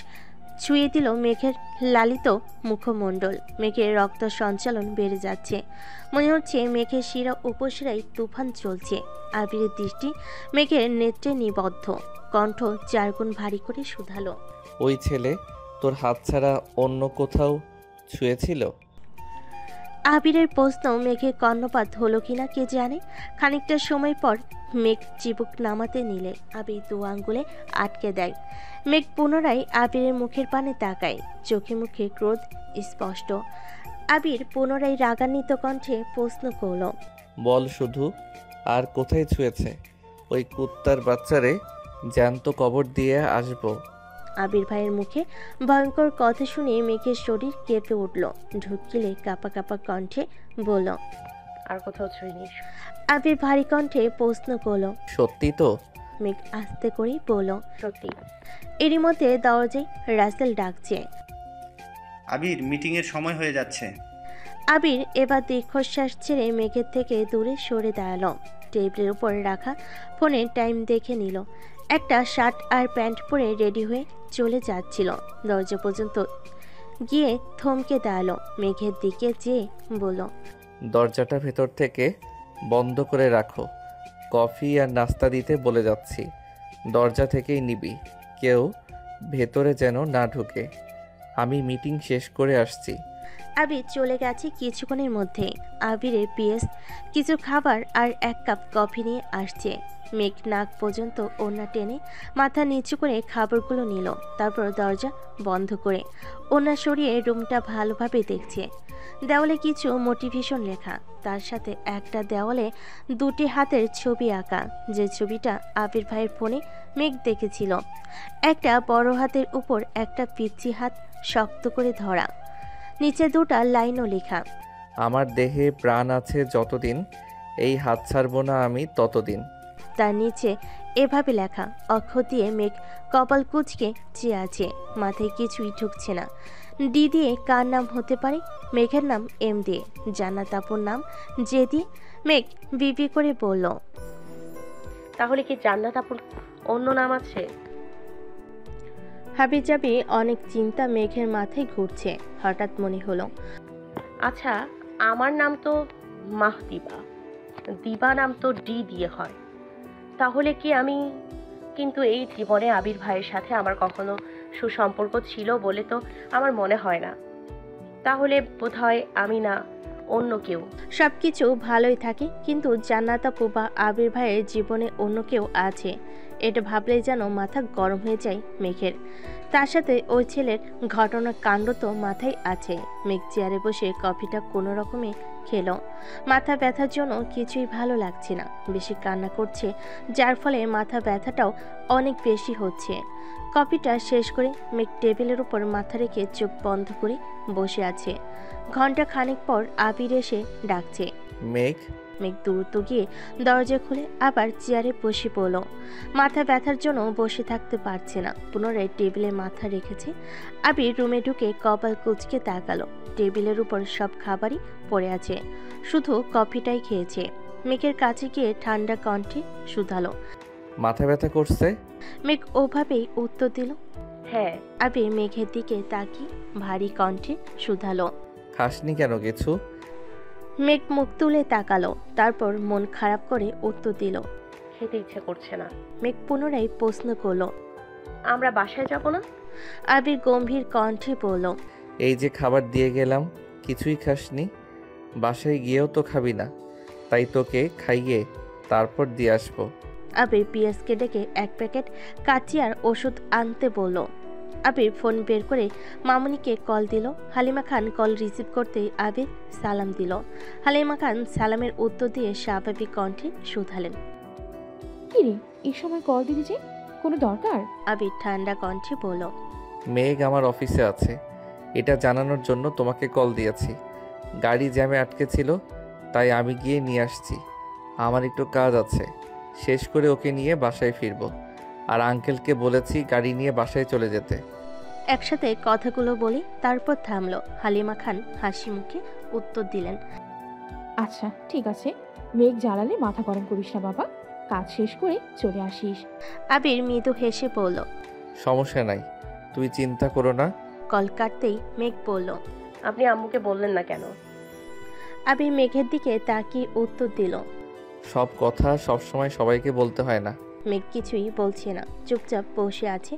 ছুঁয়ে দিল মেঘের লালিত মুখমণ্ডল। মেঘের রক্ত সঞ্চালন বেড়ে যাচ্ছে। মনে হচ্ছে মেঘের শিরা উপশিরায় তুফান চলছে। আবিরের দৃষ্টি মেঘের নেত্রে নিবদ্ধ। কণ্ঠ 4 গুণ ভারী করে শুধালো, ওই ছেলে তোর হাত ছাড়া অন্য কোথাও ছুঁয়েছিল? আবিরের প্রশ্ন মেঘের কর্ণপাত হলো কিনা কে জানে। খানিকটা সময় পর মেঘ চিবুক নামাতে নিলে আবির 2 আঙ্গুলে আটকে দেয়। মেঘ পুনরায় আবিরের মুখের পানে তাকায়। চোখে মুখে ক্রোধ স্পষ্ট। আবির পুনরায় রাগান্বিত কণ্ঠে প্রশ্ন করল, বল শুধু, আর কোথায় ছুঁয়েছে? ওই কুত্তার বাচ্চারে জ্যান্ত কবর দিয়ে আসবো। আবির ভাইয়ের মুখে ভয়ঙ্কর কথা শুনে মেঘের শরীর কেঁপে উঠল। ঢুকিলে কাপা কাপা কণ্ঠে বলল, আর কোথাও ছুঁইনি। আবির ভারী কণ্ঠে প্রশ্ন করলো, সত্যি তো? মেঘ আস্তে করেই বলল, সত্যি। এরই মধ্যে দরজায় রাসেল ডাকছে। আবির, মিটিংয়ের সময় হয়ে যাচ্ছে। আবির এবার দীর্ঘশ্বাস ছেড়ে মেঘের থেকে দূরে সরে দাঁড়ালো। টেবিলের উপর রাখা ফোনে টাইম দেখে নিল। একটা শার্ট আর প্যান্ট পরে রেডি হয়ে চলে যাচ্ছিল। দরজা পর্যন্ত গিয়ে থমকে দাঁড়ালো। মেঘের দিকে যেয়ে বলল, দরজাটা ভেতর থেকে বন্ধ করে রাখো। কফি আর নাস্তা দিতে বলে যাচ্ছি। দরজা থেকেই নিবি, কেউ ভেতরে যেন না ঢুকে। আমি মিটিং শেষ করে আসছি। আবির চলে গেছে কিছুক্ষণের মধ্যে। আবিরের পিএস কিছু খাবার আর এক কাপ কফি নিয়ে আসছে। মেঘ নাক পর্যন্ত ওড়না টেনে মাথা নিচু করে খাবারগুলো নিল। তারপর দরজা বন্ধ করে ওড়না সরিয়ে রুমটা ভালোভাবে দেখছে। দেওয়ালে কিছু মোটিভেশন লেখা, তার সাথে একটা দেওয়ালে দুটি হাতের ছবি আঁকা। যে ছবিটা আবির ভাইয়ের ফোনে মেঘ দেখেছিল। একটা বড় হাতের উপর একটা পিচ্চি হাত শক্ত করে ধরা, নিচে দুটা লাইনও লেখা, আমার দেহে প্রাণ আছে যতদিন, এই হাত ছাড়বো না আমি ততদিন। তার নিচে এভাবে লেখা অক্ষর দিয়ে মেঘ কপাল কুঁচকে চেয়ে আছে। মাথায় কিছুই ঢুকছে না। ডি দিয়ে কার নাম হতে পারে? মেঘের নাম এম দিয়ে, জান্নাত আপুর নাম জে দিয়ে। মেঘ বিপি করে বলল, তাহলে কি জান্নাত আপুর অন্য নাম আছে? হাবিজাবি অনেক চিন্তা মেঘের মাথায় ঘুরছে। হঠাৎ মনে হলো, আচ্ছা, আমার নাম তো মাহদিবা, দিবা নাম তো ডি দিয়ে হয়। তাহলে কি আমি, কিন্তু এই জীবনে আবির ভাইয়ের সাথে আমার কখনো সুসম্পর্ক ছিল বলে তো আমার মনে হয় না। তাহলে বোধহয় আমি না, অন্য কেউ। সবকিছু ভালোই থাকে, কিন্তু জান্নাত আপু বা আবির ভাইয়ের জীবনে অন্য কেউ আছে। এটা ভাবলেই যেন মাথা গরম হয়ে যায় মেঘের। তার সাথে ওই ছেলের ঘটনা কাণ্ড তো মাথায় আছে। মেঘ চেয়ারে বসে কফিটা কোনো রকমে খেলো। মাথা ব্যথার জন্য কিছুই ভালো লাগছে না। বেশি কান্না করছে, যার ফলে মাথা ব্যথাটাও অনেক বেশি হচ্ছে। কফিটা শেষ করে মেঘ টেবিলের উপর মাথা রেখে চোখ বন্ধ করে বসে আছে। ঘন্টা খানেক পর আবির এসে ডাকছে। মেঘ। মেঘ দ্রুত গিয়ে দরজা খুলে আবার চেয়ারে বসে পড়ল। মাথা ব্যথার জন্য বসে থাকতে পারছে না। পুনরায় টেবিলে মাথা রেখেছে। আবির রুমে ঢুকে কপাল কুঁচকে তাকালো। টেবিলের উপর সব খাবারই পড়ে আছে, শুধু কফিটাই খেয়েছে। মেঘের কাছে গিয়ে ঠান্ডা কণ্ঠে শুধালো, মাথা ব্যথা করছে? মেঘ ওভাবেই উত্তর দিল, হ্যাঁ। আবির মেঘের দিকে তাকিয়ে ভারী কণ্ঠে শুধালো, খাসনি কেন কিছু? মেঘ মুখ তুলে তাকালো, তারপর মন খারাপ করে উত্তর দিল, খেতে ইচ্ছে করছে না। মেঘ পুনরায় প্রশ্ন করলো, আমরা বাসায় যাব না? আবির গম্ভীর কণ্ঠে বলল, এই যে খাবার দিয়ে গেলাম, কিছুই খাসনি। বাসায় গিয়েও তো খাবি না, তাই তোকে খাইয়ে তারপর দিয়ে আসবো। আবির পিয়াসকে ডেকে এক প্যাকেট কাচি আর ওষুধ আনতে বলল। আবির ফোন বের করে মামুনিকে কল দিল। হালিমা খান কল রিসিভ করতে আবির সালাম দিল। হালিমা খান সালামের উত্তর দিয়ে স্বাভাবিক কণ্ঠে শুধালেন, কি রে এই সময় কল দিলি যে, কোনো দরকার? আবির ঠান্ডা কণ্ঠে বলল, মেঘ আমার অফিসে আছে, এটা জানানোর জন্য তোমাকে কল দিয়েছি। গাড়ি জ্যামে আটকে ছিল, তাই আমি গিয়ে নিয়ে আসছি। আমার একটু কাজ আছে, শেষ করে ওকে নিয়ে বাসায় ফিরবো। আর আঙ্কেলকে বলেছি গাড়ি নিয়ে বাসায় চলে যেতে। একসাথে কথাগুলো বলে তারপর থামলো। হালিমা খান হাসি মুখে উত্তর দিলেন, আচ্ছা ঠিক আছে, মেঘ জ্বালালে মাথা গরম করিস না বাবা, কাজ শেষ করে চলে আসিস। আবির মৃদু হেসে বলল, সমস্যা নাই, তুমি চিন্তা করো না। কল কাটতেই মেঘ বলল, আপনি আম্মুকে বললেন না কেন? আবির মেঘের দিকে তাকিয়ে উত্তর দিল, সব কথা সবসময় সবাইকে বলতে হয় না। মেঘ কিছুই বলছে না, চুপচাপ বসে আছে।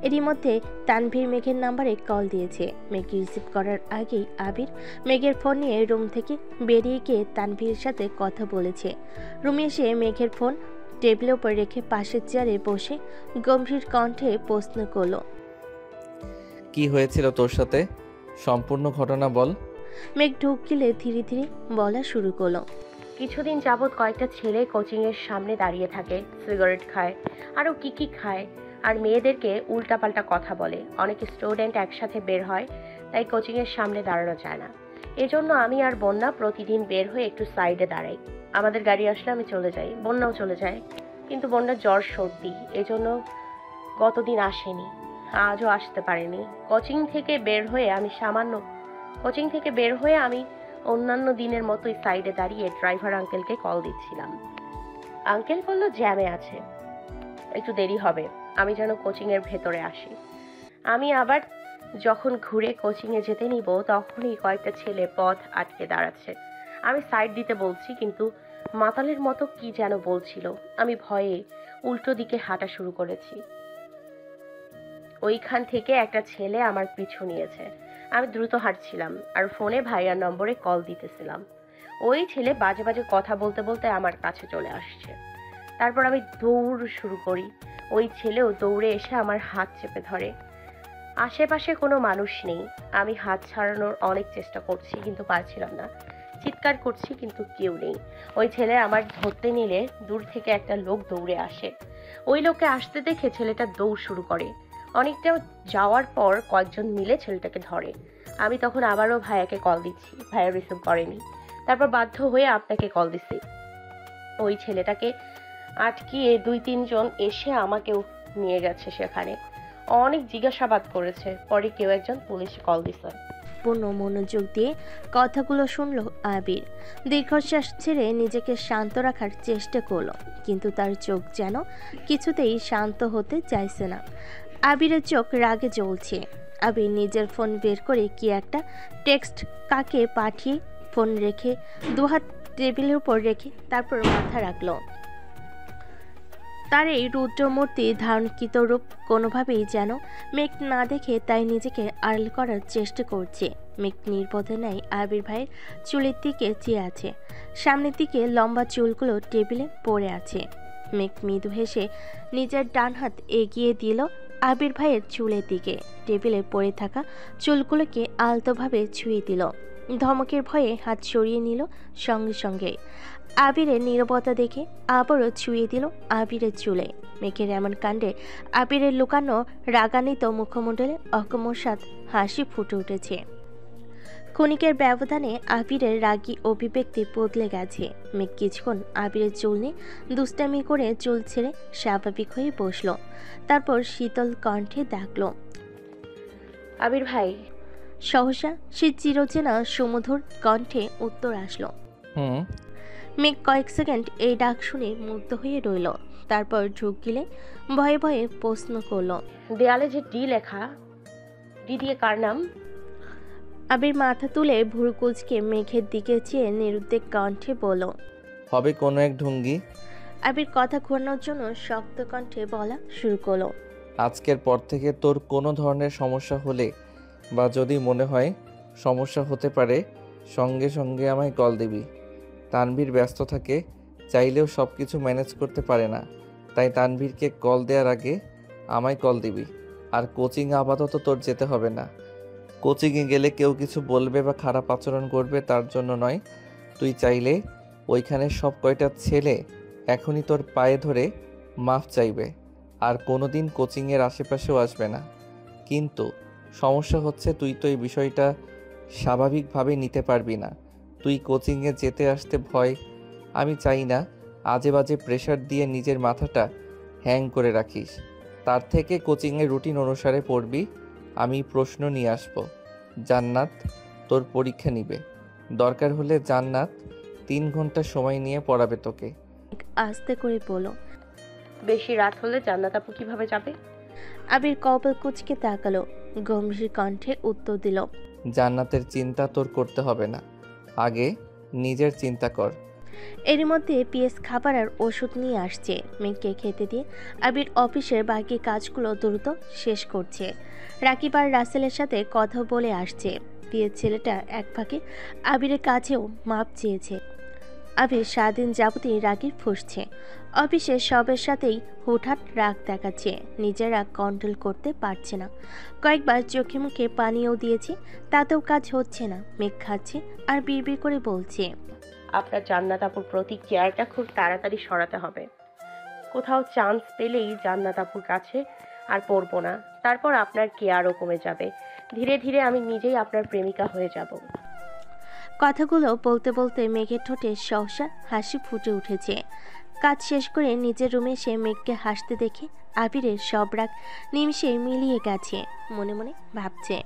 এরই মধ্যে তানভীর মেঘের নাম্বারে কল দিয়েছে। মেঘ রিসিভ করার আগেই আবির মেঘের ফোন নিয়ে রুম থেকে বেরিয়ে গিয়ে তানভীরের সাথে কথা বলেছে। রুমে এসে মেঘের ফোন টেবিলের উপর রেখে পাশের চেয়ারে বসে গম্ভীর কণ্ঠে প্রশ্ন করলো, কি হয়েছিল তোর সাথে? সম্পূর্ণ ঘটনা বল। মেঘ ঢুক গেলে ধীরে ধীরে বলা শুরু করলো, কিছুদিন যাবৎ কয়েকটা ছেলে কোচিংয়ের সামনে দাঁড়িয়ে থাকে, সিগারেট খায়, আরও কি খায়, আর মেয়েদেরকে উল্টাপাল্টা কথা বলে। অনেক স্টুডেন্ট একসাথে বের হয়, তাই কোচিংয়ের সামনে দাঁড়ানো যায় না। এজন্য আমি আর বন্যা প্রতিদিন বের হয়ে একটু সাইডে দাঁড়াই। আমাদের গাড়ি আসলে আমি চলে যাই, বন্যাও চলে যায়। কিন্তু বন্যার জ্বর সর্দি, এজন্য গতদিন আসেনি, আজও আসতে পারেনি। কোচিং থেকে বের হয়ে আমি অন্যান্য দিনের মতোই সাইডে দাঁড়িয়ে ড্রাইভার আঙ্কেলকে কল দিচ্ছিলাম। আঙ্কেল বলল জ্যামে আছে, একটু দেরি হবে, আমি যেন কোচিংয়ের ভেতরে আসি। আমি আবার যখন ঘুরে কোচিংয়ে যেতে নিব, তখনই কয়েকটা ছেলে পথ আটকে দাঁড়াচ্ছে। আমি সাইড দিতে বলছি, কিন্তু মাতালের মতো কি যেন বলছিল। আমি ভয়ে উল্টো দিকে হাঁটা শুরু করেছি। ওইখান থেকে একটা ছেলে আমার পিছু নিয়েছে। আমি দ্রুত হাঁটছিলাম আর ফোনে ভাইয়ার নম্বরে কল দিতেছিলাম। ওই ছেলে বাজে বাজে কথা বলতে বলতে আমার কাছে চলে আসছে। তারপর আমি দৌড় শুরু করি। ওই ছেলেও দৌড়ে এসে আমার হাত চেপে ধরে। আশেপাশে কোনো মানুষ নেই। আমি হাত ছাড়ানোর অনেক চেষ্টা করছি, কিন্তু পারছিলাম না। চিৎকার করছি, কিন্তু কেউ নেই। ওই ছেলে আমার ধরতে নিলে দূর থেকে একটা লোক দৌড়ে আসে। ওই লোককে আসতে দেখে ছেলেটা দৌড় শুরু করে। অনেকটা যাওয়ার পর কয়েকজন মিলে ছেলেটাকে ধরে। আমি তখন আবারও ভাইয়াকে কল দিচ্ছি, ভাইয়া রিসিভ করেনি। তারপর বাধ্য হয়ে আপনাকে কল দিচ্ছি। ওই ছেলেটাকে আটকিয়ে 2-3 জন এসে আমাকেও নিয়ে গেছে। সেখানে অনেক জিজ্ঞাসাবাদ করেছে, পরে কেউ একজন পুলিশে কল দিছে। পূর্ণ মনোযোগ দিয়ে কথাগুলো শুনল আবির। দীর্ঘশ্বাস ছেড়ে নিজেকে শান্ত রাখার চেষ্টা করলো, কিন্তু তার চোখ যেন কিছুতেই শান্ত হতে চাইছে না। আবিরের চোখ রাগে জ্বলছে। আবির নিজের ফোন বের করে কি একটা টেক্সট কাকে পাঠিয়ে ফোন রেখে দুহাত টেবিলের উপর রেখে তারপর মাথা রাখলো। তার এই রুদ্রমূর্তি ধারণকৃত রূপ কোনোভাবেই যেন মেঘ না দেখে, তাই নিজেকে আড়াল করার চেষ্টা করছে। মেঘ নির্বোধে নেয় আবির ভাইয়ের চুলের দিকে চেয়ে আছে। সামনের দিকে লম্বা চুলগুলো টেবিলে পড়ে আছে। মেঘ মৃদু হেসে নিজের ডান হাত এগিয়ে দিল আবির ভাইয়ের চুলের দিকে। টেবিলে পড়ে থাকা চুলগুলোকে আলতোভাবে ছুঁয়ে দিল। ধমকের ভয়ে হাত সরিয়ে নিল সঙ্গে সঙ্গে। আবিরের নীরবতা দেখে আবারও ছুঁয়ে দিল আবিরের চুলে। মেঘের এমন কাণ্ডে আবিরের লুকানো রাগান্বিত মুখমণ্ডলে অকস্মাৎ হাসি ফুটে উঠেছে। ক্ষণিকের ব্যবধানে আবিরের রাগী অভিব্যক্তি বদলে গেছে। মেঘ কিছুক্ষণ আবিরের চুল নিয়ে দুষ্টামি করে চুল ছেড়ে স্বাভাবিক হয়ে বসলো। তারপর শীতল কণ্ঠে ডাকল, আবির ভাই। সহসা সে চিরচেনা সুমধুর কণ্ঠে উত্তর আসলো। মেঘ কয়েক সেকেন্ড এই ডাক শুনে মুগ্ধ হয়ে রইল। তারপর ঢুক গিলে ভয়ে ভয়ে প্রশ্ন করল, দেয়ালে যে ডি লেখা, ডি দিয়ে কার নাম? আবির মাথা তুলে ভুরু কুঁচকে মেঘের দিকে চেয়ে নিরুদ্বেগ কণ্ঠে বলল, হবে কোনো এক ঢঙ্গি। আবির কথা ঘোরানোর জন্য শক্ত কণ্ঠে বলা শুরু করলো, আজকের পর থেকে তোর কোনো ধরনের সমস্যা হলে বা যদি মনে হয় সমস্যা হতে পারে, সঙ্গে সঙ্গে আমায় কল দিবি। তানভীর ব্যস্ত থাকে, চাইলেও সব কিছু ম্যানেজ করতে পারে না, তাই তানভীরকে কল দেওয়ার আগে আমায় কল দিবি। আর কোচিংয়ে আপাতত তোর যেতে হবে না। কোচিংয়ে গেলে কেউ কিছু বলবে বা খারাপ আচরণ করবে তার জন্য নয়। তুই চাইলে ওইখানে সব কয়টা ছেলে এখনই তোর পায়ে ধরে মাফ চাইবে, আর কোনোদিন কোচিংয়ের আশেপাশেও আসবে না। কিন্তু সমস্যা হচ্ছে, তুই তো এই বিষয়টা স্বাভাবিকভাবে নিতে পারবি না। তুই কোচিংয়ে যেতে আসতে ভয়। আমি চাই না আজে বাজে প্রেশার দিয়ে নিজের মাথাটা হ্যাং করে রাখিস। তার থেকে কোচিংয়ের রুটিন অনুসারে পড়বি। আমি প্রশ্ন নিয়ে আসব, জান্নাত তোর পরীক্ষা নিবে। দরকার হলে জান্নাত 3 ঘন্টা সময় নিয়ে পড়াবে তোকে। আস্তে করে বলো, বেশি রাত হলে জান্নাত আপু কিভাবে যাবে? আবির কপাল কুঁচকে তাকালো, গম্ভীর কণ্ঠে উত্তর দিল, জান্নাতের চিন্তা তোর করতে হবে না, আগে নিজের চিন্তা কর। এর মধ্যে পিএস খাবার আর ওষুধ নিয়ে আসছে। মেঘকে খেতে দিয়ে আবির অফিসের বাকি কাজগুলো দ্রুত শেষ করছে। রাকিব আর রাসেলের সাথে কথা বলে আসছে। পিএস ছেলেটা এক ফাঁকে আবিরের কাছেও মাপ চেয়েছে। আবির সারাদিন যাবতীয় রাগি ফুঁসছে। অফিসে সবের সাথেই হুটহাট রাগ দেখাচ্ছে, নিজের রাগ কন্ট্রোল করতে পারছে না। কয়েকবার চোখে মুখে পানিও দিয়েছে, তাতেও কাজ হচ্ছে না। মেঘ খাচ্ছে আর বিড়বিড় করে বলছে, আপনার জান্নাত আপুর প্রতি কেয়ারটা খুব তাড়াতাড়ি সরাতে হবে। কোথাও চান্স পেলেই জান্নাত আপুর কাছে আর পড়বো না। তারপর আপনার কেয়ারও কমে যাবে। ধীরে ধীরে আমি নিজেই আপনার প্রেমিকা হয়ে যাব। কথাগুলো বলতে বলতে মেঘের ঠোঁটে সহসা হাসি ফুটে উঠেছে। কাজ শেষ করে নিজের রুমে এসে মেঘকে হাসতে দেখে আবিরের সব রাগ নিমিষে মিলিয়ে গেছে। মনে মনে ভাবছে,